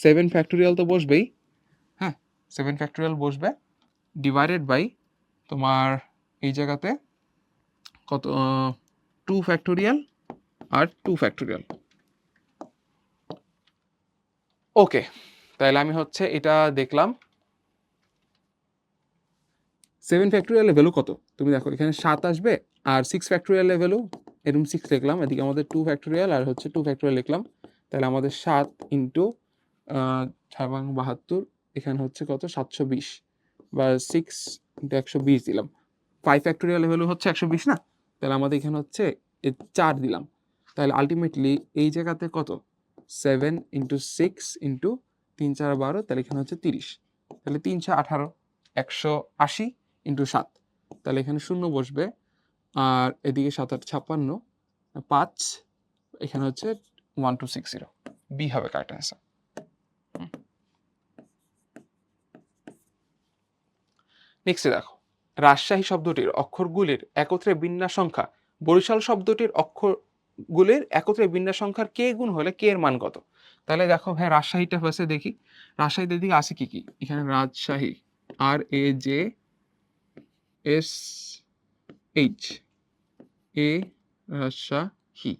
7 ফ্যাক্টোরিয়াল তো বসবেই, হ্যাঁ 7 ফ্যাক্টোরিয়াল বসবে, ডিভাইডেড বাই তোমার এই জায়গাতে কত 2 ফ্যাক্টোরিয়াল আর 2 ফ্যাক্টোরিয়াল। ওকে, তাহলে আমি হচ্ছে এটা দেখলাম 7 ফ্যাক্টোরিয়ালের ভ্যালু কত? তুমি দেখো এখানে 7 আসবে, আর 6 ফ্যাক্টোরিয়ালের ভ্যালু এরকম 6 লিখলাম, এদিকে আমাদের 2 ফ্যাক্টোরিয়াল আর হচ্ছে 2 ফ্যাক্টোরিয়াল লিখলাম। তাহলে আমাদের 7 ইন্টু 6 72, এখানে হচ্ছে কত 720 বা 6 ইন্টু 120 দিলাম, 5 ফ্যাক্টোরিয়াল ভ্যালু হচ্ছে 120 না, তাহলে আমাদের এখানে হচ্ছে 4 দিলাম, তাহলে আলটিমেটলি এই জায়গাতে কত 7 ইন্টু 6 ইন্টু 3 4 12, তাহলে এখানে হচ্ছে 30, তাহলে 3 6 18, 180 ইন্টু 7, তাহলে এখানে শূন্য বসবে, আর এদিকে 7 8 56, 5, এখানে হচ্ছে 1260, বি হবে কারেক্ট অ্যান্সার। নেক্সটে দেখো, রাজশাহী শব্দটির অক্ষরগুলির একত্রে বিন্যাস সংখ্যা বরিশাল শব্দটির অক্ষরগুলির একত্রে বিন্যাস সংখ্যার কে গুণ হলে কে এর মান কত? তাহলে দেখো ভাই, রাজশাহীটা ফার্স্টে দেখি, রাজশাহীতে দিকে আছে কি কি, এখানে রাজশাহী RAJSH, রাজশাহী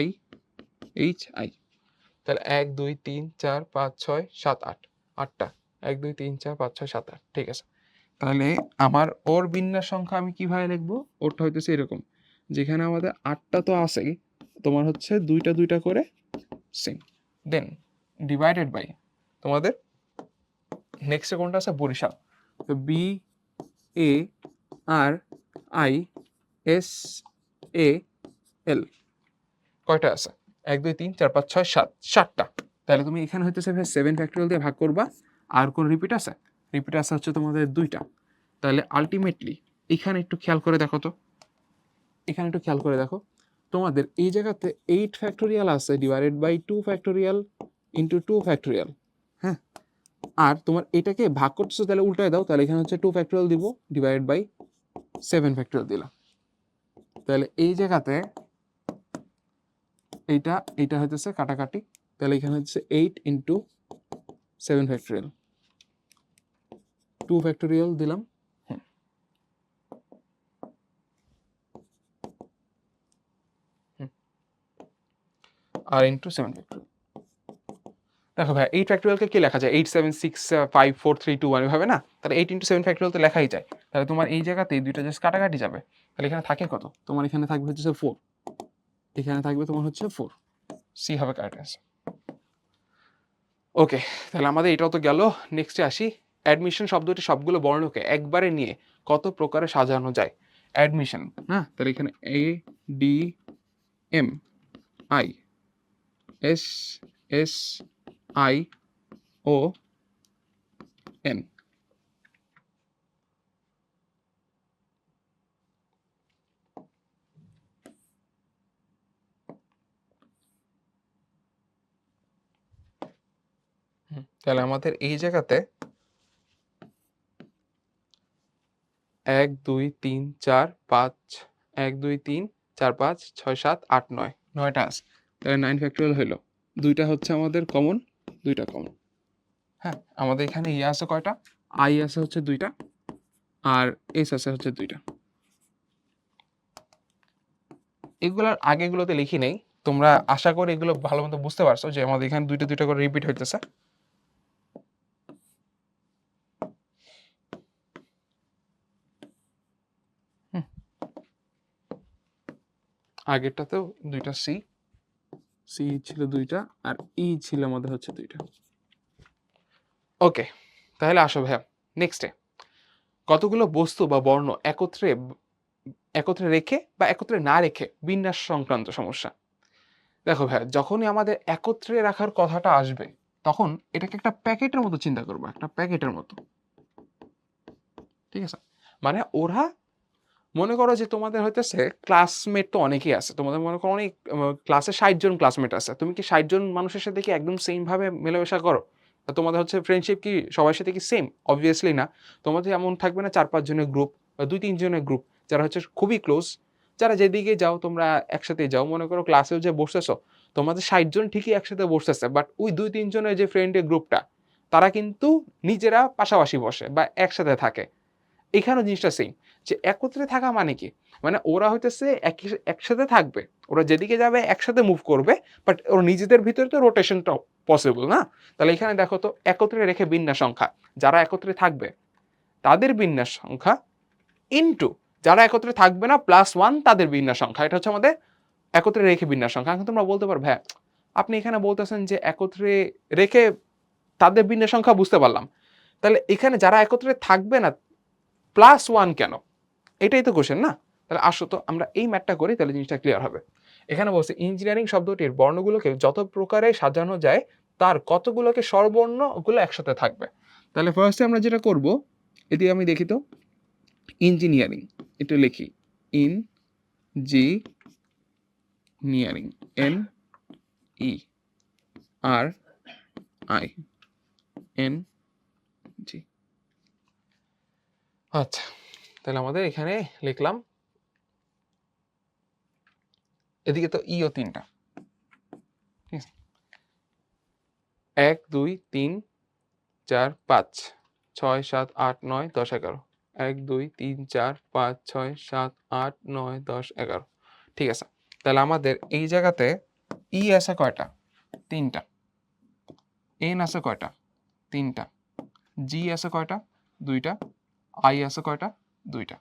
IHI, তাহলে 1 2 3 4 5 6 7 8, 8টা, 1 2 3 4 5 6 7 8, ঠিক আছে। তাহলে আমার ওর বিন্যাস সংখ্যা আমি কিভাবে লিখবো, ওরটা হইতেছে এরকম, যেখানে আমাদের 8টা তো আছেই, তোমার হচ্ছে দুইটা দুইটা করে সেম, দেন ডিভাইডেড বাই তোমাদের নেক্সট কোনটা আছে, বরিশাল, তো BARISAL, কয়টা আছে 1 2 3 4 5 6 7, 7টা, তাহলে তুমি এখানে হইতেছে 7 ফ্যাক্টোরিয়াল দিয়ে ভাগ করবা, আর কোন রিপিট আছে, রিপিট আছে হচ্ছে তোমাদের 2টা, তাহলে আলটিমেটলি এখানে একটু খেয়াল করে দেখো তো, এখানে একটু খেয়াল করে দেখো, তোমাদের এই জায়গাতে 8 ফ্যাক্টোরিয়াল আছে divided by 2 factorial into 2 factorial, হ্যাঁ, আর তোমার এটাকে ভাগ করতেছো, তাহলে উল্টায় দাও, তাহলে এখানে হচ্ছে 2 ফ্যাক্টোরিয়াল দিব ডিভাইডেড বাই 7 ফ্যাক্টোরিয়াল দিলাম, তাহলে এই জায়গাতে এইটা এইটা হইতেছে কাটাকাটি, তাহলে এখানে হচ্ছে 8 ইন্টু 7 ফ্যাক্টোরিয়াল, 2 ফ্যাক্টোরিয়াল দিলাম, আর ইন্টু 7 ফ্যাক্টোরিয়াল। দেখো ভাই, 8 ফ্যাক্টোরিয়ালকে কি লেখা যায়, 8 7 6 5 4 3 2 1 এভাবে না, তাহলে 8 ইন্টু 7 ফ্যাক্টোরিয়াল তো লেখাই যায়, তাহলে তোমার এই জায়গাতে এই দুইটা জাস্ট কাটাকাটি যাবে, তাহলে এখানে থাকে কত, তোমার এখানে থাকবে হচ্ছে 4, এখানে থাকবে তোমার হচ্ছে 4, সি হবে কারেক্ট অ্যান্সার। ওকে, তাহলে আমাদের এটাও তো গেল। নেক্সটে আসি, অ্যাডমিশন শব্দটি সবগুলো বর্ণকে একবারে নিয়ে কত প্রকারে সাজানো যায়? অ্যাডমিশন, হ্যাঁ, তাহলে এখানে ADMISSION, তাহলে আমাদের এই জায়গাতে 1 2 3 4 5, 1 2 3 4 5 6 7 8 9, 9টা আছে, তাহলে 9 ফ্যাক্টোরিয়াল হইলো, দুইটা হচ্ছে আমাদের কমন, দুইটা কমন, হ্যাঁ, আমাদের এখানে ইয়ে আছে কয়টা, আই আছে হচ্ছে 2টা, আর এস আছে হচ্ছে 2টা, এগুলার আগেগুলোতে লিখি নেই, তোমরা আশা করি এগুলো ভালো মতো বুঝতে পারছো যে আমাদের এখানে দুইটা দুইটা করে রিপিট হইতেছে। আগেরটাতেও 2টা সি ছিল 2টা, আর ই ছিল আমাদের হচ্ছে 2টা। ওকে, তাহলে আসো ভাইয়া, নেক্সটে কতগুলো বস্তু বা বর্ণ একত্রে রেখে বা একত্রে না রেখে বিন্যাস সংক্রান্ত সমস্যা। দেখো ভাইয়া, যখনই আমাদের একত্রে রাখার কথাটা আসবে, তখন এটাকে একটা প্যাকেটের মতো চিন্তা করবো, একটা প্যাকেটের মতো, ঠিক আছে, মানে ওরা মনে করো যে তোমাদের হইতেছে ক্লাসমেট তো অনেকেই আছে, তোমাদের মনে করো অনেক ক্লাসে 60 জন ক্লাসমেট আছে, তুমি কি 60 জন মানুষের সাথে কি একদম সেম ভাবে মেলামেশা করো? তোমাদের হচ্ছে ফ্রেন্ডশিপ কি সবার সাথে কি সেম? অবভিয়াসলি না। তোমাদের এমন থাকবে না 4-5 জনের গ্রুপ বা 2-3 জনের গ্রুপ যারা হচ্ছে খুবই ক্লোজ, যারা যেদিকে যাও তোমরা একসাথে যাও, মনে করো ক্লাসেও যে বসতেছো, তোমাদের 60 জন ঠিকই একসাথে বসতেছে, বাট ওই 2-3 জনের যে ফ্রেন্ডের গ্রুপটা, তারা কিন্তু নিজেরা পাশাপাশি বসে বা একসাথে থাকে। এখানেও জিনিসটা সেম, যে একত্রে থাকা মানে কি, মানে ওরা হইতেছে একসাথে থাকবে, ওরা যেদিকে যাবে একসাথে মুভ করবে, বাট ওর নিজেদের ভিতরে তো রোটেশনটা পসিবল না। তাহলে এখানে দেখো তো, একত্রে রেখে বিন্যাস সংখ্যা, যারা একত্রে থাকবে তাদের বিন্যাস সংখ্যা ইনটু যারা একত্রে থাকবে না +1 তাদের বিন্যাস সংখ্যা, এটা হচ্ছে আমাদের একত্রে রেখে বিন্যাস সংখ্যা। এখন তোমরা বলতে পারো, ভাই আপনি এখানে বলতেছেন যে একত্রে রেখে তাদের বিন্যাস সংখ্যা, বুঝতে পারলাম, তাহলে এখানে যারা একত্রে থাকবে না +1 কেন? এটাই তো কোশ্চেন না? তাহলে আসো তো আমরা এই ম্যাথটা করি, তাহলে জিনিসটা ক্লিয়ার হবে। এখানে বলছে ইঞ্জিনিয়ারিং শব্দটির বর্ণগুলোকে যত প্রকারে সাজানো যায় তার কতগুলোকে স্বরবর্ণগুলো একসাথে থাকবে। তাহলে ফার্স্টে আমরা যেটা করব, এটি আমি দেখি তো, ইঞ্জিনিয়ারিং এটা লিখি, engineering, N E R I N G. আচ্ছা, তাহলে আমাদের এখানে লিখলাম, এদিকে তো ইও 3টা, ঠিক আছে, 1 2 3 4 5 6 7 8 9 10 11, 1 2 3 4 5 6 7 8 9 10 11, ঠিক আছে। তাহলে আমাদের এই জায়গাতে ই আছে কয়টা? 3টা। এন আছে কয়টা? 3টা। জি আছে কয়টা? 2টা। আই আছে কয়টা? 2টা।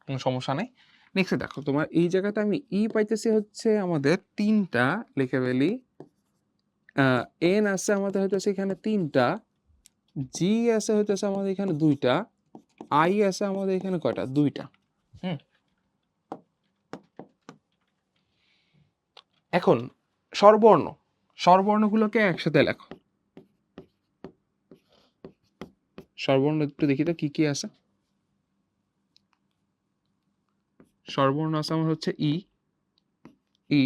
কোনো সমস্যা নেই। নেক্সটে দেখো, তোমার এই জায়গাতে আমি ই পাইতেছি হচ্ছে আমাদের 3টা, লিখে ফেলি। এন আছে আমাদের হইতেছে এখানে 3টা, জি আছে হইতেছে আমাদের এখানে 2টা, আই আছে আমাদের এখানে কয়টা? 2টা। এখন স্বরবর্ণগুলোকে একসাথে লেখো। স্বরবর্ণ একটু দেখি তো কি কি আছে। স্বরবর্ণ আছে আমার হচ্ছে ই ই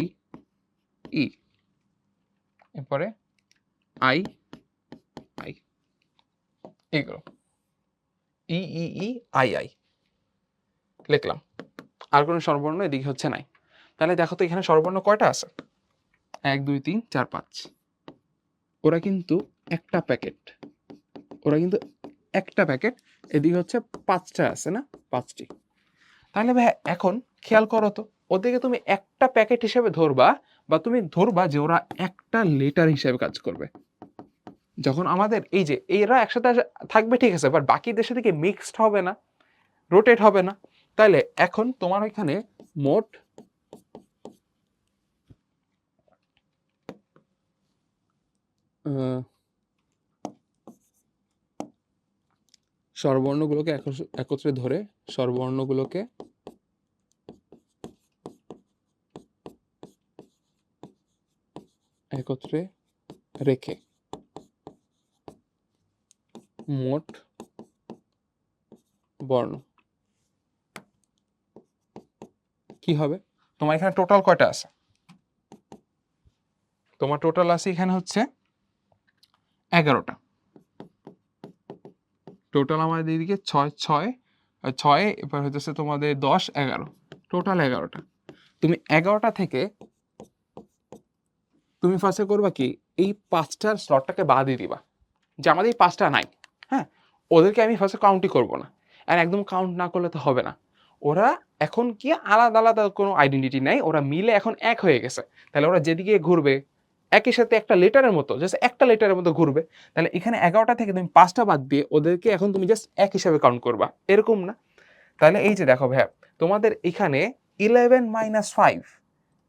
ই, এরপরে আই আই, এইগুলো ই ই ই আই আই লিখলাম। আর কোনো স্বরবর্ণ এদিকে হচ্ছে নাই। তাহলে দেখো তো এখানে স্বরবর্ণ কয়টা আছে? 1 2 3 4 5। ওরা কিন্তু একটা প্যাকেট, ওরা কিন্তু একটা প্যাকেট। এদিকে হচ্ছে 5টা আছে না, 5টি। তাহলে ভাই এখন খেয়াল করো তো, ওদেরকে তুমি একটা প্যাকেট হিসেবে ধরবা, বা তুমি ধরবা যে ওরা একটা লেটার হিসেবে কাজ করবে। যখন আমাদের এই যে এরা একসাথে থাকবে, ঠিক আছে, বাট বাকিদের সাথে কি মিক্সড হবে না, রোটেট হবে না। তাহলে এখন তোমার ওইখানে মোট স্বরবর্ণগুলোকে একত্রে ধরে, স্বরবর্ণগুলোকে একত্রে রেখে মোট বর্ণ কি হবে? তোমার এখানে টোটাল কয়টা আছে? তোমার টোটাল আছে এখানে হচ্ছে 11টা। টোটাল আমাদের এদিকে 6 6 6, এবার হচ্ছে তোমাদের 10 11, টোটাল 11টা। তুমি 11টা থেকে তুমি ফার্স্টে করবা কি, এই 5টার স্লটটাকে বাদ দিয়ে দিবা, যে আমাদের এই 5টা নাই। হ্যাঁ, ওদেরকে আমি ফার্স্টে কাউন্টই করবো না। আর একদম কাউন্ট না করলে তো হবে না। ওরা এখন কি আলাদা আলাদা কোনো আইডেন্টিটি নাই, ওরা মিলে এখন এক হয়ে গেছে। তাহলে ওরা যেদিকে ঘুরবে একই সাথে একটা লেটারের মতো, জাস্ট একটা লেটারের মতো ঘুরবে। তাহলে এখানে 11টা থেকে তুমি 5টা বাদ দিয়ে ওদেরকে এখন তুমি জাস্ট এক হিসাবে কাউন্ট করবা, এরকম না? তাহলে এই যে দেখো ভাইয়া, তোমাদের এখানে 11 - 5,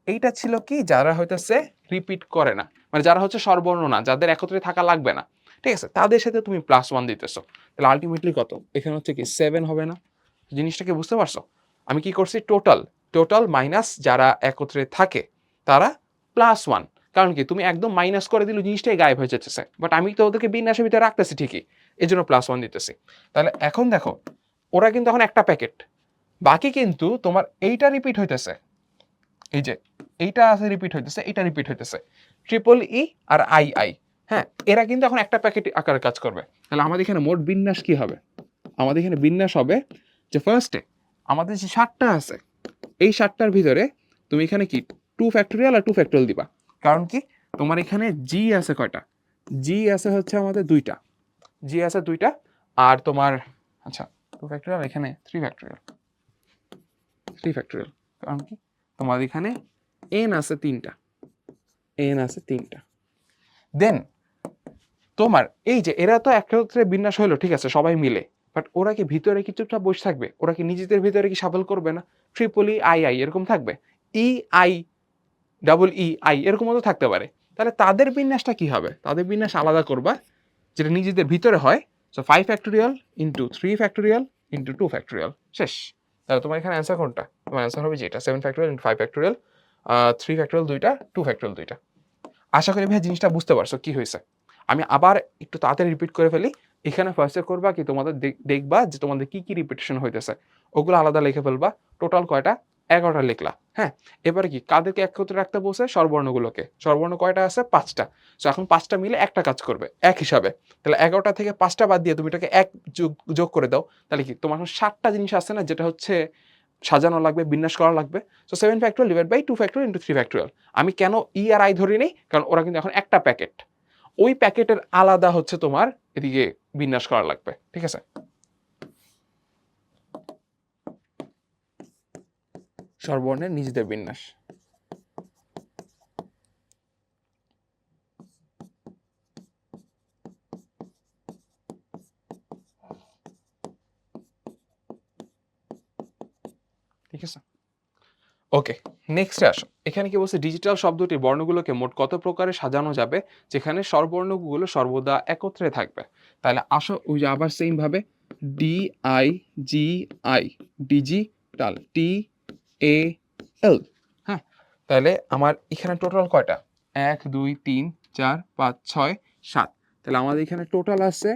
এইটা ছিল কি, যারা হইতেছে রিপিট করে না, মানে যারা হচ্ছে স্বরবর্ণ না, যাদের একত্রে থাকা লাগবে না, ঠিক আছে, তাদের সাথে তুমি +1 দিতেছো। তাহলে আলটিমেটলি কত? এখানে হচ্ছে কি 7 হবে না? জিনিসটাকে বুঝতে পারছো? আমি কি করছি, টোটাল টোটাল মাইনাস যারা একত্রে থাকে তারা +1। কারণ কি, তুমি একদম মাইনাস করে দিলে জিনিসটাই গায়েব হয়ে যেতেছে, বাট আমি তো ওদেরকে বিন্যাসের ভিতরে রাখতেছি ঠিকই, এই জন্য +1 দিতেছি। তাহলে এখন দেখো, ওরা কিন্তু এখন একটা প্যাকেট, বাকি কিন্তু তোমার এইটা রিপিট হইতেছে, এই যে এইটা আছে রিপিট হইতেছে, এইটা রিপিট হইতেছে, triple E R I I. হ্যাঁ, এরা কিন্তু এখন একটা প্যাকেট আকারে কাজ করবে। তাহলে আমাদের এখানে মোট বিন্যাস কি হবে? আমাদের এখানে বিন্যাস হবে যে ফার্স্টে আমাদের যে 7টা আছে, এই 7টার ভিতরে তুমি এখানে কি 2 ফ্যাক্টোরিয়াল আর 2 ফ্যাক্টোরিয়াল দিবা। কারণ কি, তোমার এখানে জি আছে কয়টা? জি আছে হচ্ছে আমাদের 2টা, জি আছে 2টা। আর তোমার, আচ্ছা, 2 ফ্যাক্টোরিয়াল, এখানে 3 ফ্যাক্টোরিয়াল, 3 ফ্যাক্টোরিয়াল। কারণ কি, তোমার এখানে এন আছে 3টা, এন আছে 3টা। দেন তোমার এই যে এরা তো একত্রে বিন্যাস হইলো, ঠিক আছে, সবাই মিলে, বাট ওরা কি ভিতরে কিছুটা বসে থাকবে? ওরা কি নিজেদের ভিতরে কি সাফল করবে না? ট্রিপল ই আই আই এরকম থাকবে, E I double E I এরকম তো থাকতে পারে। তাহলে তাদের বিন্যাসটা কি হবে? তাদের বিন্যাস আলাদা করবা, যেটা নিজেদের ভিতরে হয়। So 5 factorial into 3 factorial into 2 factorial, শেষ। তাহলে তোমার এখানে অ্যান্সার কোনটা? তোমার অ্যান্সার হবে যেটা 7 ফ্যাক্টোরিয়াল ইন্টু 5 ফ্যাক্টোরিয়াল, 3 ফ্যাক্টোরিয়াল দুইটা, 2 ফ্যাক্টোরিয়াল দুইটা। আশা করি ভাই জিনিসটা বুঝতে পারছো কি হয়েছে। আমি আবার একটু তাড়াতাড়ি রিপিট করে ফেলি। এখানে ফার্স্টে করবা কি, তোমাদের দেখবা যে তোমাদের কি কি রিপিটেশন হইতেছে, ওগুলো আলাদা লিখে ফেলবা। টোটাল কয়টা? 11টা লিখলা। হ্যাঁ, এবারে কি কাদেরকে একত্রে রাখতে বলছে? স্বরবর্ণগুলোকে। স্বরবর্ণ কয়টা আছে? 5টা। সো এখন 5টা মিলে একটা কাজ করবে এক হিসাবে। তাহলে 11টা থেকে 5টা বাদ দিয়ে তুমি এটাকে এক যোগ করে দাও। তাহলে কি তোমার এখন 7টা জিনিস আছে না, যেটা হচ্ছে সাজানো লাগবে, বিন্যাস করা লাগবে। So 7 factorial divide by 2 factorial into 3 factorial. আমি কেন ই আর আই ধরি নেই? কারণ ওরা কিন্তু এখন একটা প্যাকেট, ওই প্যাকেটের আলাদা হচ্ছে তোমার এদিকে বিন্যাস করা লাগবে। ঠিক আছে, স্বরবর্ণের নিজেদের বিন্যাস। ঠিক আছে, ওকে, নেক্সটে আসো। এখানে কি বলছে? ডিজিটাল শব্দটি বর্ণগুলোকে মোট কত প্রকারে সাজানো যাবে যেখানে স্বরবর্ণগুলো সর্বদা একত্রে থাকবে? তাহলে আসো ওই যে আবার সেম ভাবে D I G I, digital, T A L. হ্যাঁ, তাহলে আমার এখানে টোটাল কয়টা? 1 2 3 4 5 6 7। তাহলে আমাদের এখানে টোটাল আছে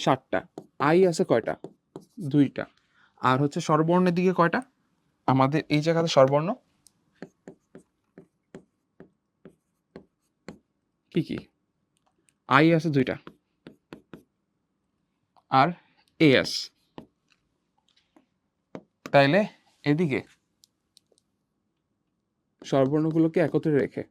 7টা। আই আছে কয়টা? 2টা। আর হচ্ছে স্বরবর্ণের দিকে কয়টা? আমাদের এই জায়গাতে স্বরবর্ণ কি কি? আই আছে 2টা আর এস। তাইলে এদিকে স্বরবর্ণগুলোকে একত্রে রেখে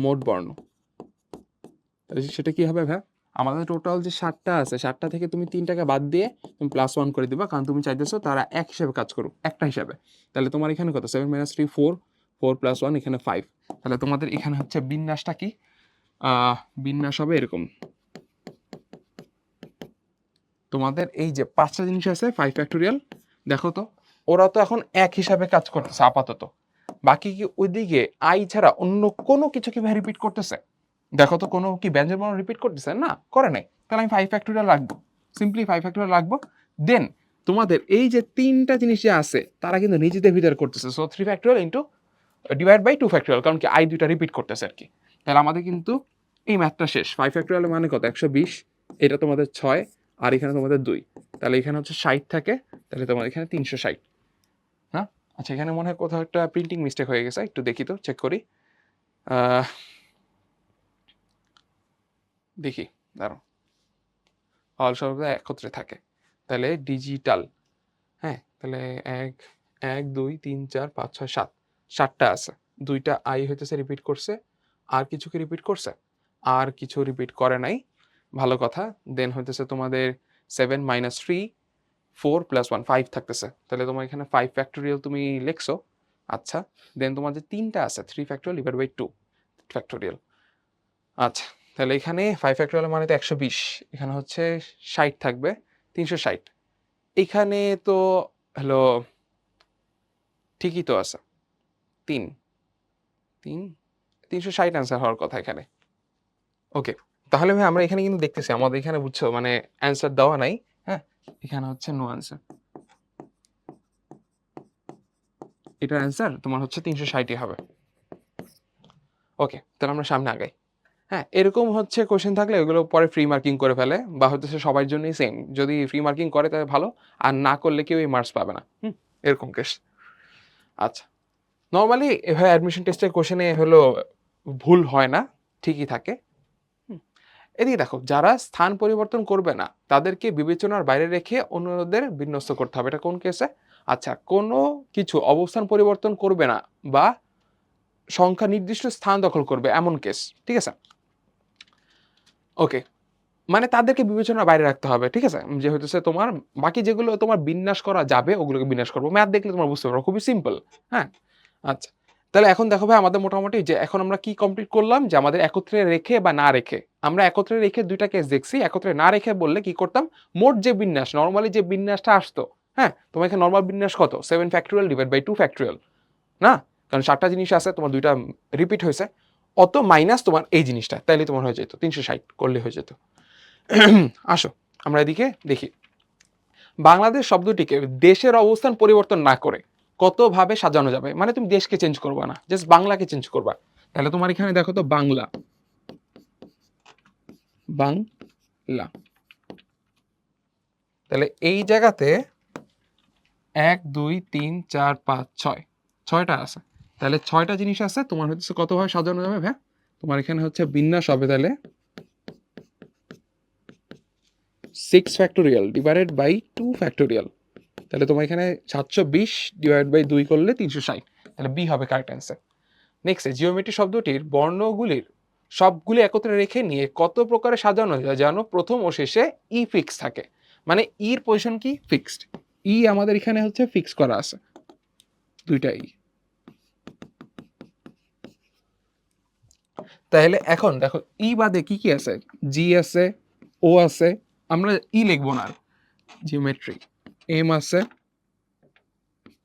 মোট বর্ণ, সেটা কি হবে ভাই? আমাদের টোটাল যে 7টা আছে, 7টা থেকে তুমি 3টাকে বাদ দিয়ে তুমি +1 করে দিবা, কারণ তুমি চাইতেছো তারা এক হিসাবে কাজ করুক, একটা হিসাবে। তাহলে তোমার এখানে কত? 7 - 3 4, 4 + 1 এখানে 5। তাহলে তোমাদের এখানে হচ্ছে বিন্যাসটা কি? বিন্যাস হবে এরকম। তোমাদের এই যে 5টা জিনিস আছে 5 ফ্যাক্টোরিয়াল, দেখো তো ওরা তো এখন এক হিসাবে কাজ করতেছে আপাতত। বাকি কি ওইদিকে আই ছাড়া অন্য কোনো কিছু কি ভাই রিপিট করতেছে? দেখো তো কোনো কি ব্যঞ্জন বর্ণ রিপিট করতেছে? না, করে নাই। তাহলে আমি 5 ফ্যাক্টোরিয়াল রাখবো, সিম্পলি 5 ফ্যাক্টোরিয়াল রাখবো। দেন তোমাদের এই যে 3টা জিনিস যে আছে তারা কিন্তু নিজেদের ভিতরে করতেছে। So 3 factorial into divide by 2 factorial, কারণ কি আই 2টা রিপিট করতেছে আর কি। তাহলে আমাদের কিন্তু এই ম্যাথটা শেষ। 5 ফ্যাক্টোরিয়াল মানে কত? 120। এটা তোমাদের 6 আর এখানে তোমাদের 2। তাহলে এখানে হচ্ছে 60 থাকে, তাহলে তোমাদের এখানে 360। হ্যাঁ, আচ্ছা, এখানে মনে হয় কোথাও একটা প্রিন্টিং মিস্টেক হয়ে গেছে, একটু দেখি তো, চেক করি। দেখি, দাঁড়াও, অল সর্বদা একত্রে থাকে। তাহলে ডিজিটাল, হ্যাঁ, তাহলে 1 1 2 3 4 5 6 7, 7টা আছে। 2টা আই হইতেছে রিপিট করছে, আর কিছু কি রিপিট করছে? আর কিছু রিপিট করে নাই, ভালো কথা। দেন হইতেছে তোমাদের 7 - 3, 4 + 1 5 থাকতেছে। তাহলে তোমার এখানে 5 ফ্যাক্টোরিয়াল তুমি লিখছো। আচ্ছা, দেন তোমার যে 3টা আছে 3 ফ্যাক্টোরিয়াল ডিভাইড বাই 2 ফ্যাক্টোরিয়াল। আচ্ছা, তাহলে এখানে 5 ফ্যাক্টোরিয়াল মানে তো 120, এখানে হচ্ছে 60 থাকবে, 360। এখানে তো হলো ঠিকই তো আছে, 3 3 360 অ্যান্সার হওয়ার কথা এখানে। ওকে, তাহলে ভাই আমরা এখানে কিন্তু দেখতেছি আমাদের এখানে, বুঝছো, মানে অ্যান্সার দেওয়া নাই। হ্যাঁ, এখানে হচ্ছে নো অ্যান্সার। এটার অ্যান্সার তোমার হচ্ছে 360ই হবে। ওকে, তাহলে আমরা সামনে আগাই। হ্যাঁ, এরকম হচ্ছে কোশ্চেন থাকলে ওগুলো পরে ফ্রি মার্কিং করে ফেলে, বা হচ্ছে সবার জন্যই সেম। যদি ফ্রি মার্কিং করে তাহলে ভালো, আর না করলে কেউ এই মার্কস পাবে না। এরকম কেস। আচ্ছা, নর্মালি এভাবে অ্যাডমিশন টেস্টের কোশ্চেনে হলো ভুল হয় না, ঠিকই থাকে। এদিকে দেখো, যারা স্থান পরিবর্তন করবে না তাদেরকে বিবেচনার বাইরে রেখে অন্যদের বিন্যস্ত করতে হবে। এটা কোন কেসে? আচ্ছা, কোনো কিছু অবস্থান পরিবর্তন করবে না বা সংখ্যা নির্দিষ্ট স্থান দখল করবে এমন কেস। ঠিক আছে, ওকে, মানে তাদেরকে বিবেচনার বাইরে রাখতে হবে। ঠিক আছে, যে হইতেছে তোমার বাকি যেগুলো তোমার বিন্যাস করা যাবে ওগুলোকে বিন্যাস করবো। ম্যাথ দেখলে তোমার বুঝতে পারো, খুবই সিম্পল। হ্যাঁ, আচ্ছা, তাহলে এখন দেখো ভাই আমাদের মোটামুটি যে এখন আমরা কি কমপ্লিট করলাম, যে আমাদের একত্রে রেখে বা না রেখে আমরা একত্রে রেখে দুইটা কেস দেখছি, একত্রে না রেখে বললে কি করতাম, মোট যে বিন্যাস নর্মালি যে বিন্যাসটা আসতো, হ্যাঁ তোমার এখানে নর্মাল বিন্যাস কত 7 ফ্যাক্টোরিয়াল ডিভাইড বাই 2 ফ্যাক্টোরিয়াল না, কারণ 7টা জিনিস আছে, তোমার দুইটা রিপিট হয়েছে, অত মাইনাস তোমার এই জিনিসটা, তাইলে তোমার হয়ে যেত 360 করলে হয়ে যেত। আসো আমরা এদিকে দেখি, বাংলাদেশ শব্দটিকে দেশের অবস্থান পরিবর্তন না করে কতভাবে সাজানো যাবে, মানে তুমি দেশকে চেঞ্জ করবা না, জাস্ট বাংলাকে চেঞ্জ করবা। তাহলে তোমার এখানে দেখো তো বাংলা, বাংলা, তাহলে এই জায়গাতে 1 2 3 4 5 6 6টা আছে, তাহলে 6টা জিনিস আছে, তোমার হচ্ছে কতভাবে সাজানো যাবে ভাই, তোমার এখানে হচ্ছে বিন্যাস হবে তাহলে 6 ফ্যাক্টোরিয়াল ডিভাইডেড বাই 2 ফ্যাক্টোরিয়াল, তাহলে তোমার এখানে 720 ডিভাইড বাই 2 করলে 360, তাহলে বি হবে কারেক্ট অ্যান্সার। নেক্সট, জিওমেট্রি শব্দটির বর্ণগুলির সবগুলি একত্রে রেখে নিয়ে কত প্রকারে সাজানো যায় যেন প্রথম ও শেষে ই ফিক্স থাকে, মানে ইর পজিশন কি ফিক্সড, ই আমাদের এখানে হচ্ছে ফিক্স করা আছে, দুইটা ই। তাহলে এখন দেখো ই বাদে কি কি আছে, জি আছে, ও আছে, আমরা ই লিখবো না, জিওমেট্রি এম আছে,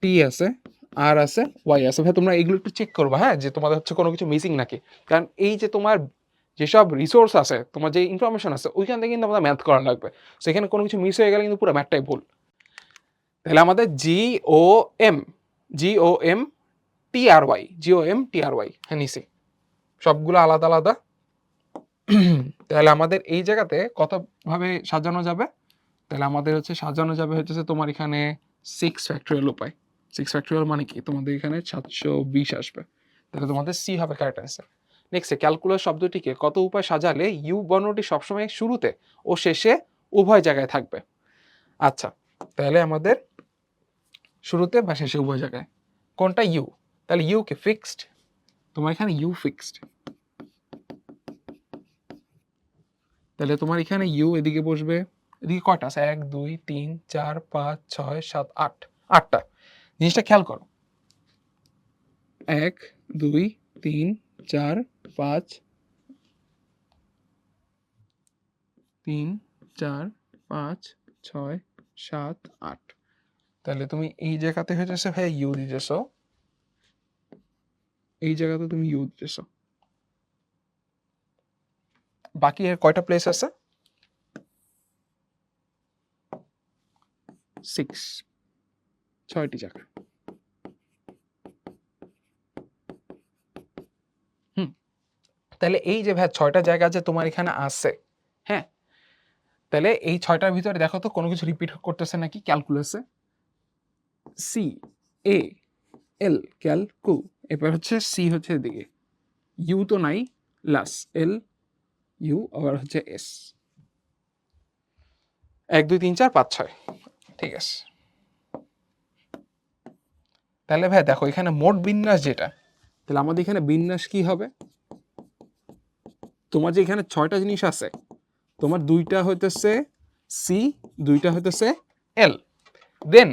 টি আছে, আর আছে, ওয়াই আছে। ভাই তোমরা এগুলো একটু চেক করবা, হ্যাঁ যে তোমাদের হচ্ছে কোনো কিছু মিসিং নাকি, কারণ এই যে তোমার যেসব রিসোর্স আছে, তোমার যে ইনফরমেশন আছে, ওইখান থেকে কিন্তু আমাদের ম্যাথ করা লাগবে, সেখানে কোনো কিছু মিস হয়ে গেলে কিন্তু পুরো ম্যাথটাই ভুল। তাহলে আমাদের GOM, GOM TRY, GOM TRY, হ্যাঁ নিচে সবগুলো আলাদা আলাদা। তাহলে আমাদের এই জায়গাতে কতভাবে সাজানো যাবে, তাহলে আমাদের হচ্ছে সাজানো যাবে হচ্ছে তোমার এখানে 6 ফ্যাক্টোরিয়াল উপায়। 6 ফ্যাক্টোরিয়াল মানে কি, তোমাদের এখানে 720 আসবে, তাহলে তোমাদের সি হবে কারেক্ট অ্যান্সার। নেক্সট, ক্যালকুলাস শব্দটিকে কত উপায় সাজালে ইউ বর্ণটি সবসময় শুরুতে ও শেষে উভয় জায়গায় থাকবে। আচ্ছা, তাহলে আমাদের শুরুতে বা শেষে উভয় জায়গায়, কোনটা ইউ, তাহলে ইউ কে ফিক্সড, তোমার এখানে ইউ ফিক্সড, তাহলে তোমার এখানে ইউ এদিকে বসবে, এদিকে কয়টা আছে 1 2 3 4 5 6 7 8, 8টা। জিনিসটা খেয়াল করো, 1 2 3 4 5 3 4 5 6 7 8, তাহলে তুমি এই জায়গাতে হয়েছে ভাই ইউ দিতেছো, এই জায়গাতে তুমি ইউ দিতেছো, বাকি এর কয়টা প্লেস আছে 6, 6টি জায়গা। তাহলে এই যে ভাই 6টা জায়গা যে তোমার এখানে আছে, হ্যাঁ তাহলে এই 6টার ভিতরে দেখো তো কোনো কিছু রিপিট করতেছে নাকি ক্যালকুলাসে, সি এ এল ক্যালকু, এবার হচ্ছে সি হচ্ছে এদিকে, ইউ তো নাই, লাস এল ইউ, আবার হচ্ছে এস, 1 2 3 4 5 6, ঠিক আছে। তাহলে ভাই দেখো এখানে মোট বিন্যাস যেটা, তাহলে আমাদের এখানে বিন্যাস কি হবে, তোমার যে এখানে 6টা জিনিস আছে, তোমার 2টা হইতেছে সি, 2টা হইতেছে এল, দেন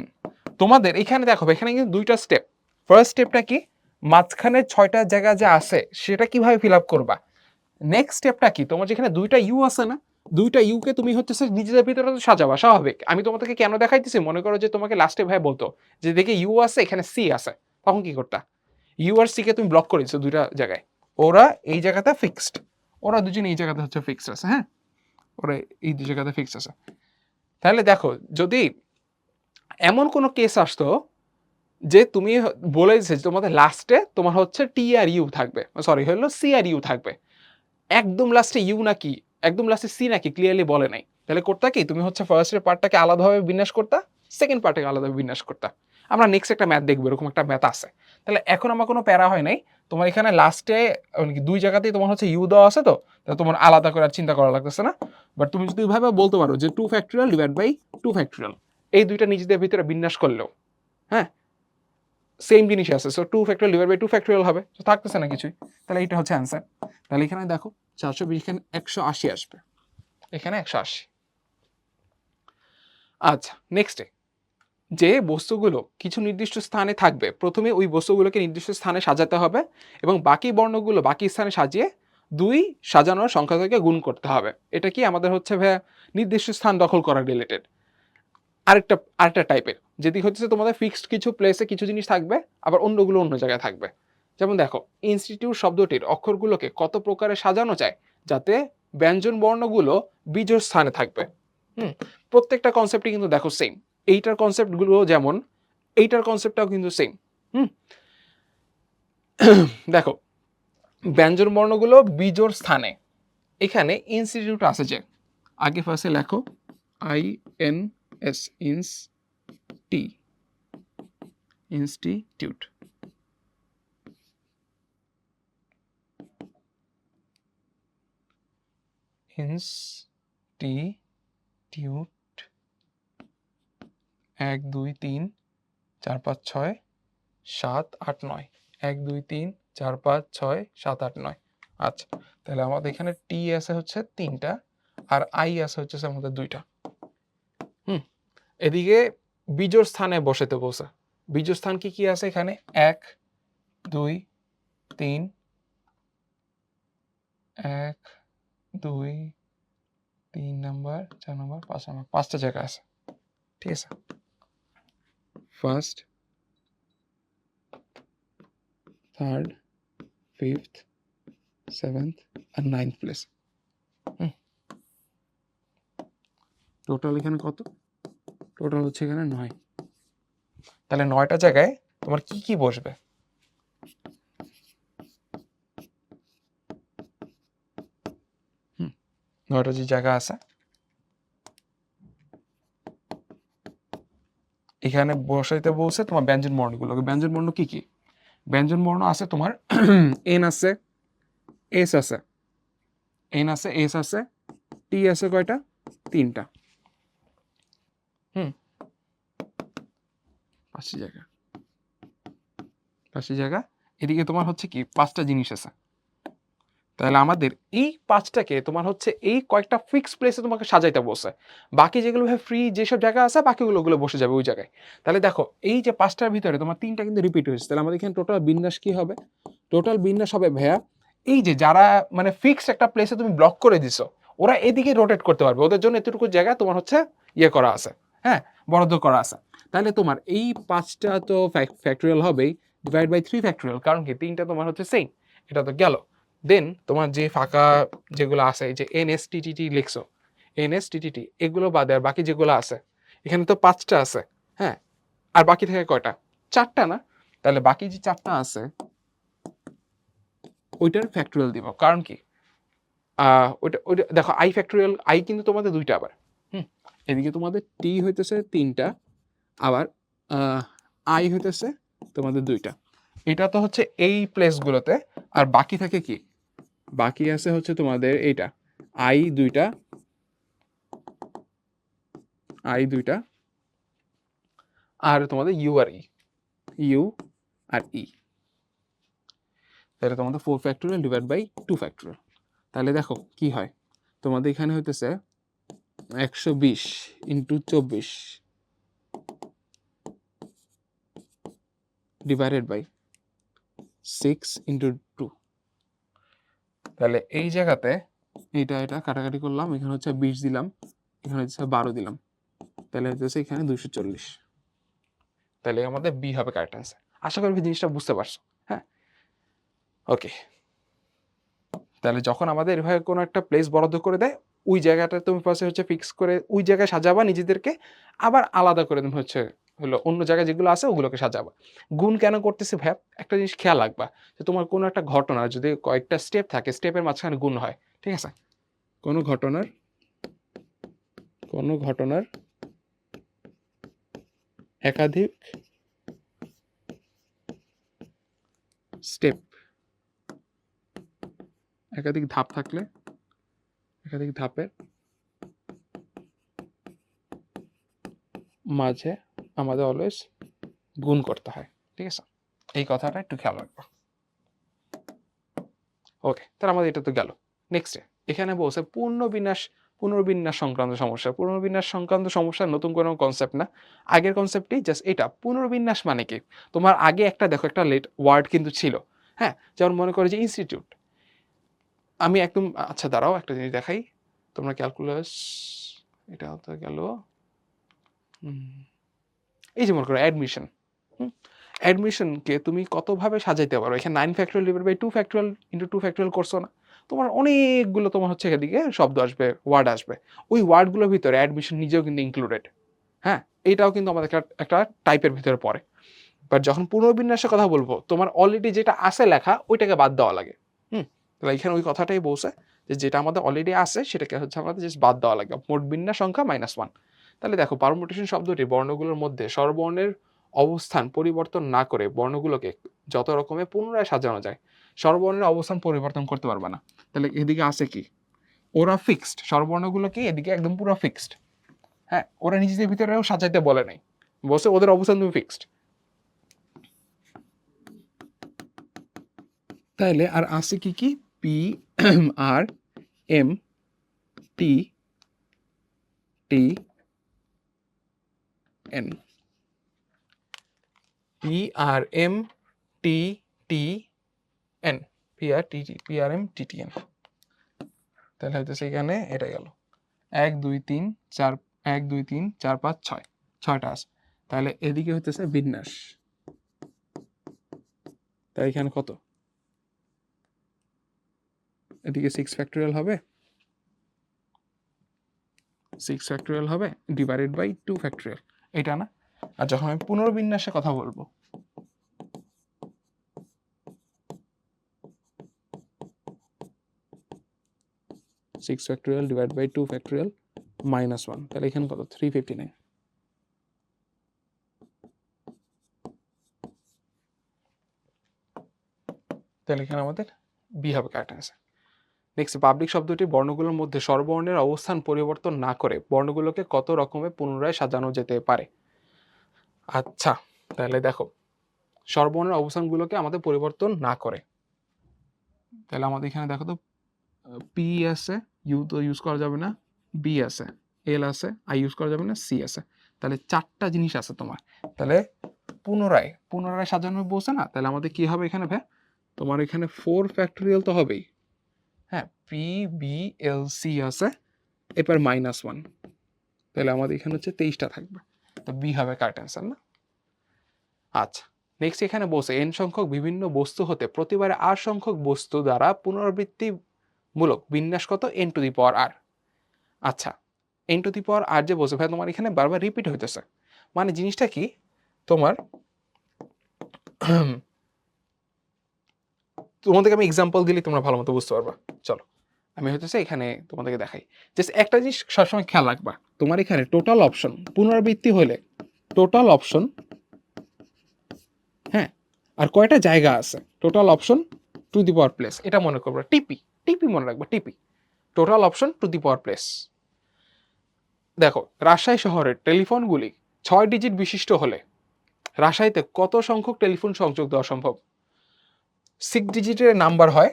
তোমাদের এখানে দেখো এখানে কিন্তু 2টা স্টেপ। ফার্স্ট স্টেপটা কি, মাঝখানে 6টা জায়গা যে আছে সেটা কিভাবে ফিল আপ করবা। নেক্সট স্টেপটা কি, তোমার যেখানে 2টা ইউ আছে না, 2টা ইউকে তুমি হচ্ছে নিজেদের ভিতরে সাজাবা, স্বাভাবিক। আমি তোমাদেরকে কেন দেখাইতেছি, মনে করো যে তোমাকে লাস্টে ভাই বলতো যে দেখে ইউ আছে এখানে সি আছে, তখন কি করতা, ইউ আর সি কে তুমি ব্লক করে দিচ্ছ 2টা জায়গায়, ওরা এই জায়গাতে ফিক্সড, ওরা দুজন এই জায়গাতে হচ্ছে ফিক্সড আছে, হ্যাঁ ওরা এই দু জায়গাতে ফিক্সড আছে। তাহলে দেখো যদি এমন কোনো কেস আসতো যে তুমি বলেছে তোমাদের লাস্টে তোমার হচ্ছে টি আর ইউ থাকবে, সরি হলো সি আর ইউ থাকবে, একদম লাস্টে ইউ নাকি একদম লাস্টে সি নাকি ক্লিয়ারলি বলে নাই, তাহলে করতা কি তুমি হচ্ছে ফার্স্টের পার্টটাকে আলাদাভাবে বিন্যাস করতা, সেকেন্ড পার্টটাকে আলাদাভাবে বিন্যাস করতা। আমরা নেক্সট একটা ম্যাথ দেখবো, এরকম একটা ম্যাথ আছে। তাহলে এখন আমার কোনো প্যারা হয় নাই, তোমার এখানে লাস্টে 2 জায়গাতেই তোমার হচ্ছে ইউ দেওয়া আছে, তো তাহলে তোমার আলাদা করে আর চিন্তা করা লাগতেছে না। বাট তুমি যদি ওইভাবে বলতে পারো যে 2 ফ্যাক্টোরিয়াল ডিভাইড বাই 2 ফ্যাক্টোরিয়াল, এই দুইটা নিজেদের ভিতরে বিন্যাস করলেও হ্যাঁ সেম জিনিস আছে, so 2 factorial divide by 2 factorial হবে, তো থাকতেছে না কিছুই, তাহলে এটা হচ্ছে অ্যান্সার। তাহলে এখানে দেখো 420, এখানে 180 আসবে, এখানে 180। আচ্ছা নেক্সটে, যে বস্তুগুলো কিছু নির্দিষ্ট স্থানে থাকবে প্রথমে ওই বস্তুগুলোকে নির্দিষ্ট স্থানে সাজাতে হবে এবং বাকি বর্ণগুলো বাকি স্থানে সাজিয়ে 2 সাজানোর সংখ্যা থেকে গুণ করতে হবে। এটা কি আমাদের হচ্ছে ভাইয়া নির্দিষ্ট স্থান দখল করা রিলেটেড। আরেকটা টাইপের যেটি হচ্ছে তোমাদের ফিক্সড কিছু প্লেসে কিছু জিনিস থাকবে, আবার অন্যগুলো অন্য জায়গায় থাকবে। যেমন দেখো, ইনস্টিটিউট শব্দটির অক্ষরগুলোকে কত প্রকারে সাজানো যায় যাতে ব্যঞ্জন বর্ণগুলো বিজোড় স্থানে থাকবে। প্রত্যেকটা কনসেপ্টই কিন্তু দেখো সেম। এইটার কনসেপ্টগুলো যেমন, এইটার কনসেপ্টটাও কিন্তু সেম। দেখো, ব্যঞ্জন বর্ণগুলো বিজোড় স্থানে, এখানে ইনস্টিটিউট আছে যে, আগে ফার্স্টে লেখো INS ইনস্টিটিউট। ইনস্টিটিউট 1 2 3 4 5 6 7 8 9 1 2 3 4 5 6 7 8 9। আচ্ছা, তাহলে আমাদের এখানে টি আছে হচ্ছে 3টা আর আই আছে হচ্ছে আমাদের 2টা। এদিকে বিজোড় স্থানে বসাতে বলছে। বিজোড় স্থান কি কি আছে এখানে? 1 2 3 1 2 3 নাম্বার 4 নাম্বার 5 নাম্বার, 5টা জায়গা আছে। ঠিক আছে, ফার্স্ট, থার্ড, ফিফথ, সেভেন্থ আর 9th প্লেস। টোটাল এখানে কত? টোটাল হচ্ছে এখানে 9। তাহলে 9টা জায়গায় তোমার কি কি বসবে? 9টা যে জায়গা আছে এখানে বসাইতে বলছে তোমার ব্যঞ্জন বর্ণগুলোকে। ব্যঞ্জন বর্ণ কি কি? ব্যঞ্জন বর্ণ আছে তোমার এন আছে, এস আছে, এন আছে, এস আছে, টি আছে কয়টা? 3টা। 5টি জায়গা, 5টি জায়গা। এদিকে তোমার হচ্ছে কি 5টা জিনিস আছে। তাহলে আমাদের এই 5টাকে তোমার হচ্ছে এই কয়েকটা ফিক্স প্লেসে তোমাকে সাজাইতে বসে, বাকি যেগুলো ফ্রি যেসব জায়গা আছে বাকিগুলো বসে যাবে ওই জায়গায়। তাহলে দেখো, এই যে 5টার ভিতরে তোমার 3টা কিন্তু রিপিট হয়েছে। তাহলে আমাদের এখানে টোটাল বিন্যাস কি হবে? টোটাল বিন্যাস হবে ভাইয়া, এই যে যারা মানে ফিক্সড একটা প্লেসে তুমি ব্লক করে দিছো, ওরা এদিকে রোটেট করতে পারবে। ওদের জন্য এতটুকু জায়গা তোমার হচ্ছে ইয়ে করা আছে, হ্যাঁ, বরাদ্দ করা আছে। তাহলে তোমার এই 5টা তো ফ্যাক্টরিয়াল হবেই, ডিভাইড বাই 3 ফ্যাক্টরিয়াল, কারণ কি 3টা তোমার হচ্ছে সেম। এটা তো গেল। দেন তোমার যে ফাঁকা যেগুলো আছে, যে NSTTT লিখছো, NSTTT এগুলো বাদে আর বাকি যেগুলো আছে, এখানে তো 5টা আছে, হ্যাঁ, আর বাকি থাকে কয়টা? 4টা না? তাহলে বাকি যে 4টা আছে ওইটার ফ্যাক্টরিয়াল দিব। কারণ কি ওইটা ওইটা দেখো, আই ফ্যাক্টরিয়াল, আই কিন্তু তোমাদের 2টা আবার। এদিকে তোমাদের টি হইতেছে 3টা, আবার আই হইতেছে তোমাদের 2টা। এটা তো হচ্ছে এই প্লেসগুলোতে। আর বাকি থাকে কি? বাকি আছে হচ্ছে তোমাদের এইটা, আই 2টা, আই 2টা, আর তোমাদের ইউ আর ই, ইউ আর ই। তাহলে তোমাদের 4 ফ্যাক্টরিয়াল ডিভাইড বাই 2 ফ্যাক্টরিয়াল। তাহলে দেখো কি হয়, তোমাদের এখানে হইতেছে 120 ইন্টু 24 ডিভাইডেড বাই 6 ইন্টু 2। তাহলে এই জায়গাতে এটা কাটাকাটি করলাম, এখানে হচ্ছে 20 দিলাম, এখানে হচ্ছে 12 দিলাম, তাহলে হচ্ছে এখানে 240। তাহলে আমাদের বি হবে কারেক্ট অ্যান্সার। আশা করি জিনিসটা বুঝতে পারছো, হ্যাঁ? ওকে, তাহলে যখন আমাদের এভাবে কোনো একটা প্লেস বরাদ্দ করে দেয়, ওই জায়গাটা তুমি ফার্স্টে হচ্ছে ফিক্স করে ওই জায়গায় সাজাবা নিজেদেরকে, আবার আলাদা করে তুমি হচ্ছে হলো অন্য জায়গায় যেগুলো আছে ওগুলোকে সাজাবা। গুণ কেন করতেছে ভাই? একটা জিনিস খেয়াল রাখবা, যে তোমার কোনো একটা ঘটনা যদি কয়েকটা স্টেপ থাকে, স্টেপের মাঝখানে গুণ হয়, ঠিক আছে? কোনো ঘটনার একাধিক স্টেপ, একাধিক ধাপ থাকলে, একাধিক ধাপের মাঝে আমাদের অলওয়েজ গুণ করতে হয়, ঠিক আছে? এই কথাটা একটু খেয়াল রাখবো। ওকে, তাহলে আমাদের এটা তো গেল। নেক্সটে এখানে বলছে পুনর্বিন্যাস সংক্রান্ত সমস্যা। পুনর্বিন্যাস সংক্রান্ত সমস্যা নতুন কোনো কনসেপ্ট না, আগের কনসেপ্টই, জাস্ট এটা। পুনর্বিন্যাস মানে কি? তোমার আগে একটা দেখো একটা ওয়ার্ড কিন্তু ছিল, হ্যাঁ, যেমন মনে করো যে ইনস্টিটিউট, আমি একদম আচ্ছা দাঁড়াও একটা জিনিস দেখাই, তোমরা ক্যালকুলাস এটা হতে গেল এই যে মনে করো অ্যাডমিশন, অ্যাডমিশনকে তুমি কতভাবে সাজাইতে পারো, এখানে 9 factorial divide by 2 factorial into 2 factorial করছো না, তোমার অনেকগুলো তোমার হচ্ছে এদিকে শব্দ আসবে, ওয়ার্ড আসবে, ওই ওয়ার্ডগুলোর ভিতরে অ্যাডমিশন নিজেও কিন্তু ইনক্লুডেড। হ্যাঁ, এটাও কিন্তু আমাদের একটা টাইপের ভিতরে পড়ে। বাট যখন পুনর্বিন্যাসের কথা বলবো, তোমার অলরেডি যেটা আছে লেখা ওইটাকে বাদ দেওয়া লাগে। তাহলে এখানে ওই কথাটাই বলছে যে যেটা আমাদের অলরেডি আছে সেটাকে হচ্ছে আমাদের জাস্ট বাদ দেওয়া লাগে, মোট বিন্যাস সংখ্যা -1। তাহলে দেখো পারমুটেশন শব্দটি বর্ণগুলোর মধ্যে স্বরবর্ণের অবস্থান পরিবর্তন না করে বর্ণগুলোকে যত রকমের পুনরায় সাজানো যায়। স্বরবর্ণের অবস্থান পরিবর্তন করতে পারবে না। তাহলে এদিকে আছে কি, ওরা ফিক্সড, স্বরবর্ণগুলোকে এদিকে একদম পুরো ফিক্সড। হ্যাঁ, ওরা নিজেদের ভিতরেও সাজাইতে বলে নাই, বলছে ওদের অবস্থান তুমি ফিক্সড। তাইলে আর আছে কি কি, P R M T T N, P R M T T N, P R T T P R M T T N. তাহলে হইতেছে এখানে এটা গেল 1 2 3 4, 1 2 3 4 5 6, 6টা আছে। তাহলে এদিকে হইতেছে বিন্যাস, তাই এখানে কত, এদিকে 6 ফ্যাক্টরিয়াল হবে, 6 ফ্যাক্টরিয়াল হবে ডিভাইডেড বাই 2 ফ্যাক্টরিয়াল, এটা না। আর যখন আমি পুনর্বিন্যাসের কথা বলবো, 6 ফ্যাক্টরিয়াল ডিভাইড বাই 2 ফ্যাক্টরিয়াল -1, তাহলে এখানে কত 359। তাহলে এখানে আমাদের বি হবে কারেক্ট অ্যান্সার। নেক্সট, পাবলিক শব্দটি বর্ণগুলোর মধ্যে স্বরবর্ণের অবস্থান পরিবর্তন না করে বর্ণগুলোকে কত রকমের পুনরায় সাজানো যেতে পারে। আচ্ছা, তাহলে দেখো স্বরবর্ণের অবস্থানগুলোকে আমাদের পরিবর্তন না করে, তাহলে আমাদের এখানে দেখো তো পি আছে, ইউ তো ইউজ করা যাবে না, বি আছে, এল আছে, আই ইউজ করা যাবে না, সি আছে। তাহলে 4টা জিনিস আছে তোমার। তাহলে পুনরায় পুনরায় সাজানো বলছে না, তাহলে আমাদের কি হবে এখানে ভাই, তোমার এখানে 4 ফ্যাক্টরিয়াল তো হবেই। হ্যাঁ, পি বি এল সি আছে, এরপর -1, তাহলে আমাদের এখানে হচ্ছে 23টা থাকবে। তো বি হবে কারেক্ট অ্যান্সার না। আচ্ছা, নেক্সট এখানে বলছে এন সংখ্যক বিভিন্ন বস্তু হতে প্রতিবারে আর সংখ্যক বস্তু দ্বারা পুনরাবৃত্তিমূলক বিন্যাস কত, n two the power r। আচ্ছা, n two the power r যে বলছে ভাই, তোমার এখানে বারবার রিপিট হইতেছে, মানে জিনিসটা কি, তোমার তোমাদেরকে আমি এক্সাম্পল দিলে তোমরা ভালো মতো বুঝতে পারবা। চলো আমি হইতেছে এখানে তোমাদেরকে দেখাই, জাস্ট একটা জিনিস সবসময় খেয়াল রাখবা, তোমার এখানে টোটাল অপশন পুনরাবৃত্তি হলে টোটাল অপশন, হ্যাঁ, আর কয়টা জায়গা আছে, total option to the power place, এটা মনে করবা, টিপি টিপি মনে রাখবা, টিপি total option to the power place. দেখো রাজশাহী শহরের টেলিফোনগুলি 6 ডিজিট বিশিষ্ট হলে রাজশাহীতে কত সংখ্যক টেলিফোন সংযোগ দেওয়া সম্ভব। 6 ডিজিটের নাম্বার হয়,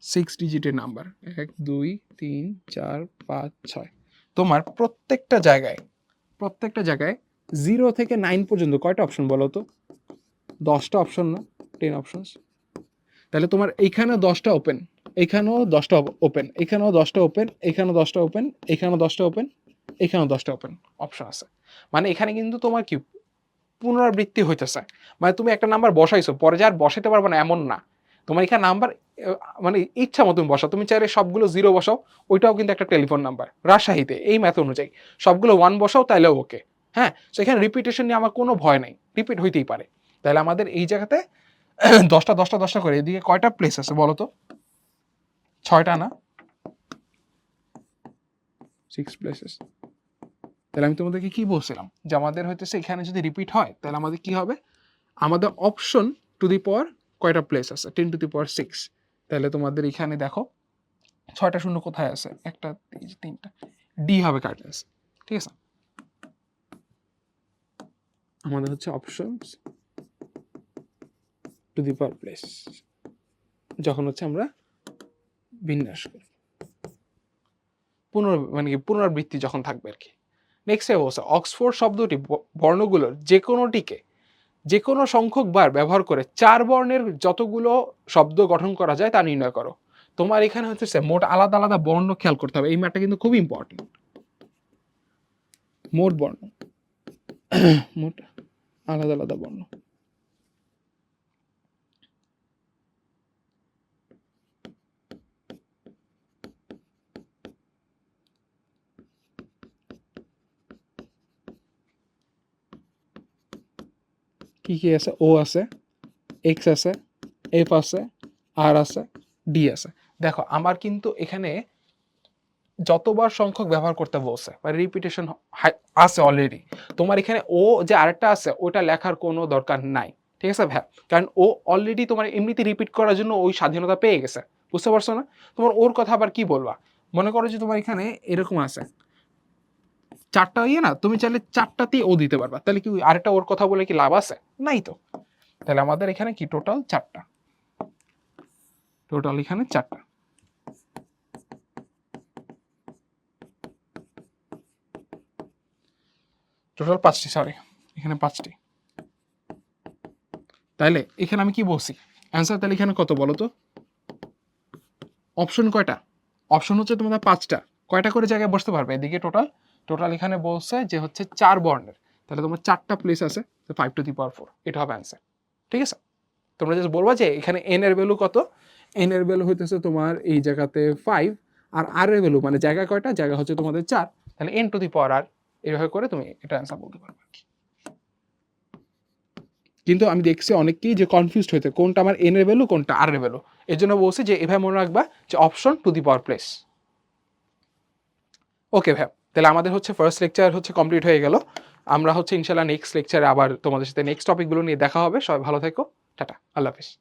6 ডিজিটের নাম্বার 1 2 3 4 5 6, তোমার প্রত্যেকটা জায়গায় 0 থেকে 9 পর্যন্ত কয়টা অপশন বলো তো, 10টা অপশন না, 10 অপশনস। তাহলে তোমার এইখানেও 10টা ওপেন, এখানেও 10টা ওপেন, এখানেও 10টা ওপেন, এখানেও 10টা ওপেন, এখানেও 10টা ওপেন, এখানেও 10টা ওপেন অপশন আছে। মানে এখানে কিন্তু তোমার কি পুনরাবৃত্তি হইতেছে, মানে তুমি একটা নাম্বার বসাইছো, পরে যে আর বসাইতে পারবে না এমন না, তোমার এখানে নাম্বার মানে ইচ্ছা মতো তুমি বসাও, তুমি চাইলে সবগুলো 0 বসাও, ওইটাও কিন্তু একটা টেলিফোন নাম্বার রাজশাহীতে এই ম্যাথ অনুযায়ী, সবগুলো 1 বসাও তাইলেও ওকে। হ্যাঁ, তো এখানে রিপিটেশন নিয়ে আমার কোনো ভয় নেই, রিপিট হইতেই পারে। তাহলে আমাদের এই জায়গাতে 10টা 10টা 10টা করে এদিকে কয়টা প্লেস আছে বলো তো, 6টা না, 6 প্লেসেস। তাহলে আমি তোমাদেরকে কি বলছিলাম যে আমাদের হইতেছে এখানে যদি রিপিট হয় তাহলে আমাদের কি হবে, আমাদের অপশন টু দি পাওয়ার কয়টা প্লেস আছে, 10 টু দি পাওয়ার 6। তাহলে তোমাদের এখানে দেখো 6টা শূন্য কোথায় আছে, একটা 3টা, ডি হবে কারেক্ট আছে, ঠিক আছে। আমাদের হচ্ছে options two the power place যখন হচ্ছে আমরা বিন্যাস করি, মানে কি পুনরাবৃত্তি যখন থাকবে আর কি। নেক্সট অবস্থা, অক্সফোর্ড শব্দটি বর্ণগুলোর যে কোনোটিকে যে কোনো সংখ্যক বার ব্যবহার করে 4 বর্ণের যতগুলো শব্দ গঠন করা যায় তা নির্ণয় করো। তোমার এখানে হচ্ছে মোট আলাদা আলাদা বর্ণ খেয়াল করতে হবে, এই ম্যাটটা কিন্তু খুব ইম্পর্টেন্ট। মোট বর্ণ মোট আলাদা আলাদা বর্ণ। কি কি আছে? ও আছে, এক্স আছে, এফ আছে, আর আছে, ডি আছে। দেখো আমার কিন্তু এখানে যতবার সংখ্যক ব্যবহার করতে বলছে বা রিপিটেশন আছে অলরেডি, তোমার এখানে ও যে আরেকটা আছে ওটা লেখার কোনো দরকার নাই, ঠিক আছে ভাই? কারণ ও অলরেডি তোমার এমনিতে রিপিট করার জন্য ওই স্বাধীনতা পেয়ে গেছে, বুঝতে পারছো না? তোমার ওর কথা আবার কি বলবা? মনে করো যে তোমার এখানে এরকম আছে 4টা ইয়ে না, তুমি চাইলে 4টাতেই ও দিতে পারবা, তাহলে কি আরেকটা ওর কথা বলে কি লাভ আছে? নাই তো। তাহলে আমাদের এখানে কি টোটাল 4টা, টোটাল এখানে 4টা। টোটাল 5টি, সরি এখানে 5টি। তাইলে এখানে আমি কি বলছি অ্যান্সার? তাহলে এখানে কত বলো তো? অপশন কয়টা? অপশন হচ্ছে তোমাদের 5টা। কয়টা করে জায়গায় বসতে পারবে? এদিকে টোটাল টোটাল এখানে বলছে যে হচ্ছে 4 বর্ণের, তাহলে তোমার 4টা প্লেস আছে, 5 টু দি পাওয়ার 4, এটা হবে অ্যান্সার। ঠিক আছে, তোমরা জাস্ট বলবা যে এখানে এন এর ভ্যালু কত। এন এর ভ্যালু হইতেছে তোমার এই জায়গাতে 5, আর আর এর ভ্যালু মানে জায়গা কয়টা? জায়গা হচ্ছে তোমাদের 4, তাহলে এন টু দি পাওয়ার আর, এইভাবে করে তুমি এটা অ্যান্সার বলতে পারবে। কিন্তু আমি দেখছি অনেকেই যে কনফিউজড হইতে কোনটা আমার এন এর ভ্যালু কোনটা আর এর ভ্যালু, এর জন্য বলছি যে এভাবে মনে রাখবা যে option to the power place. Okay ভাই, তাহলে আমাদের হচ্ছে ফার্স্ট লেকচার হচ্ছে কমপ্লিট হয়ে গেল। আমরা হচ্ছে ইনশাল্লাহ নেক্সট লেকচারে আবার তোমাদের সাথে নেক্সট টপিকগুলো নিয়ে দেখা হবে। সবাই ভালো থেকো, টাটা, আল্লাহ হাফিজ।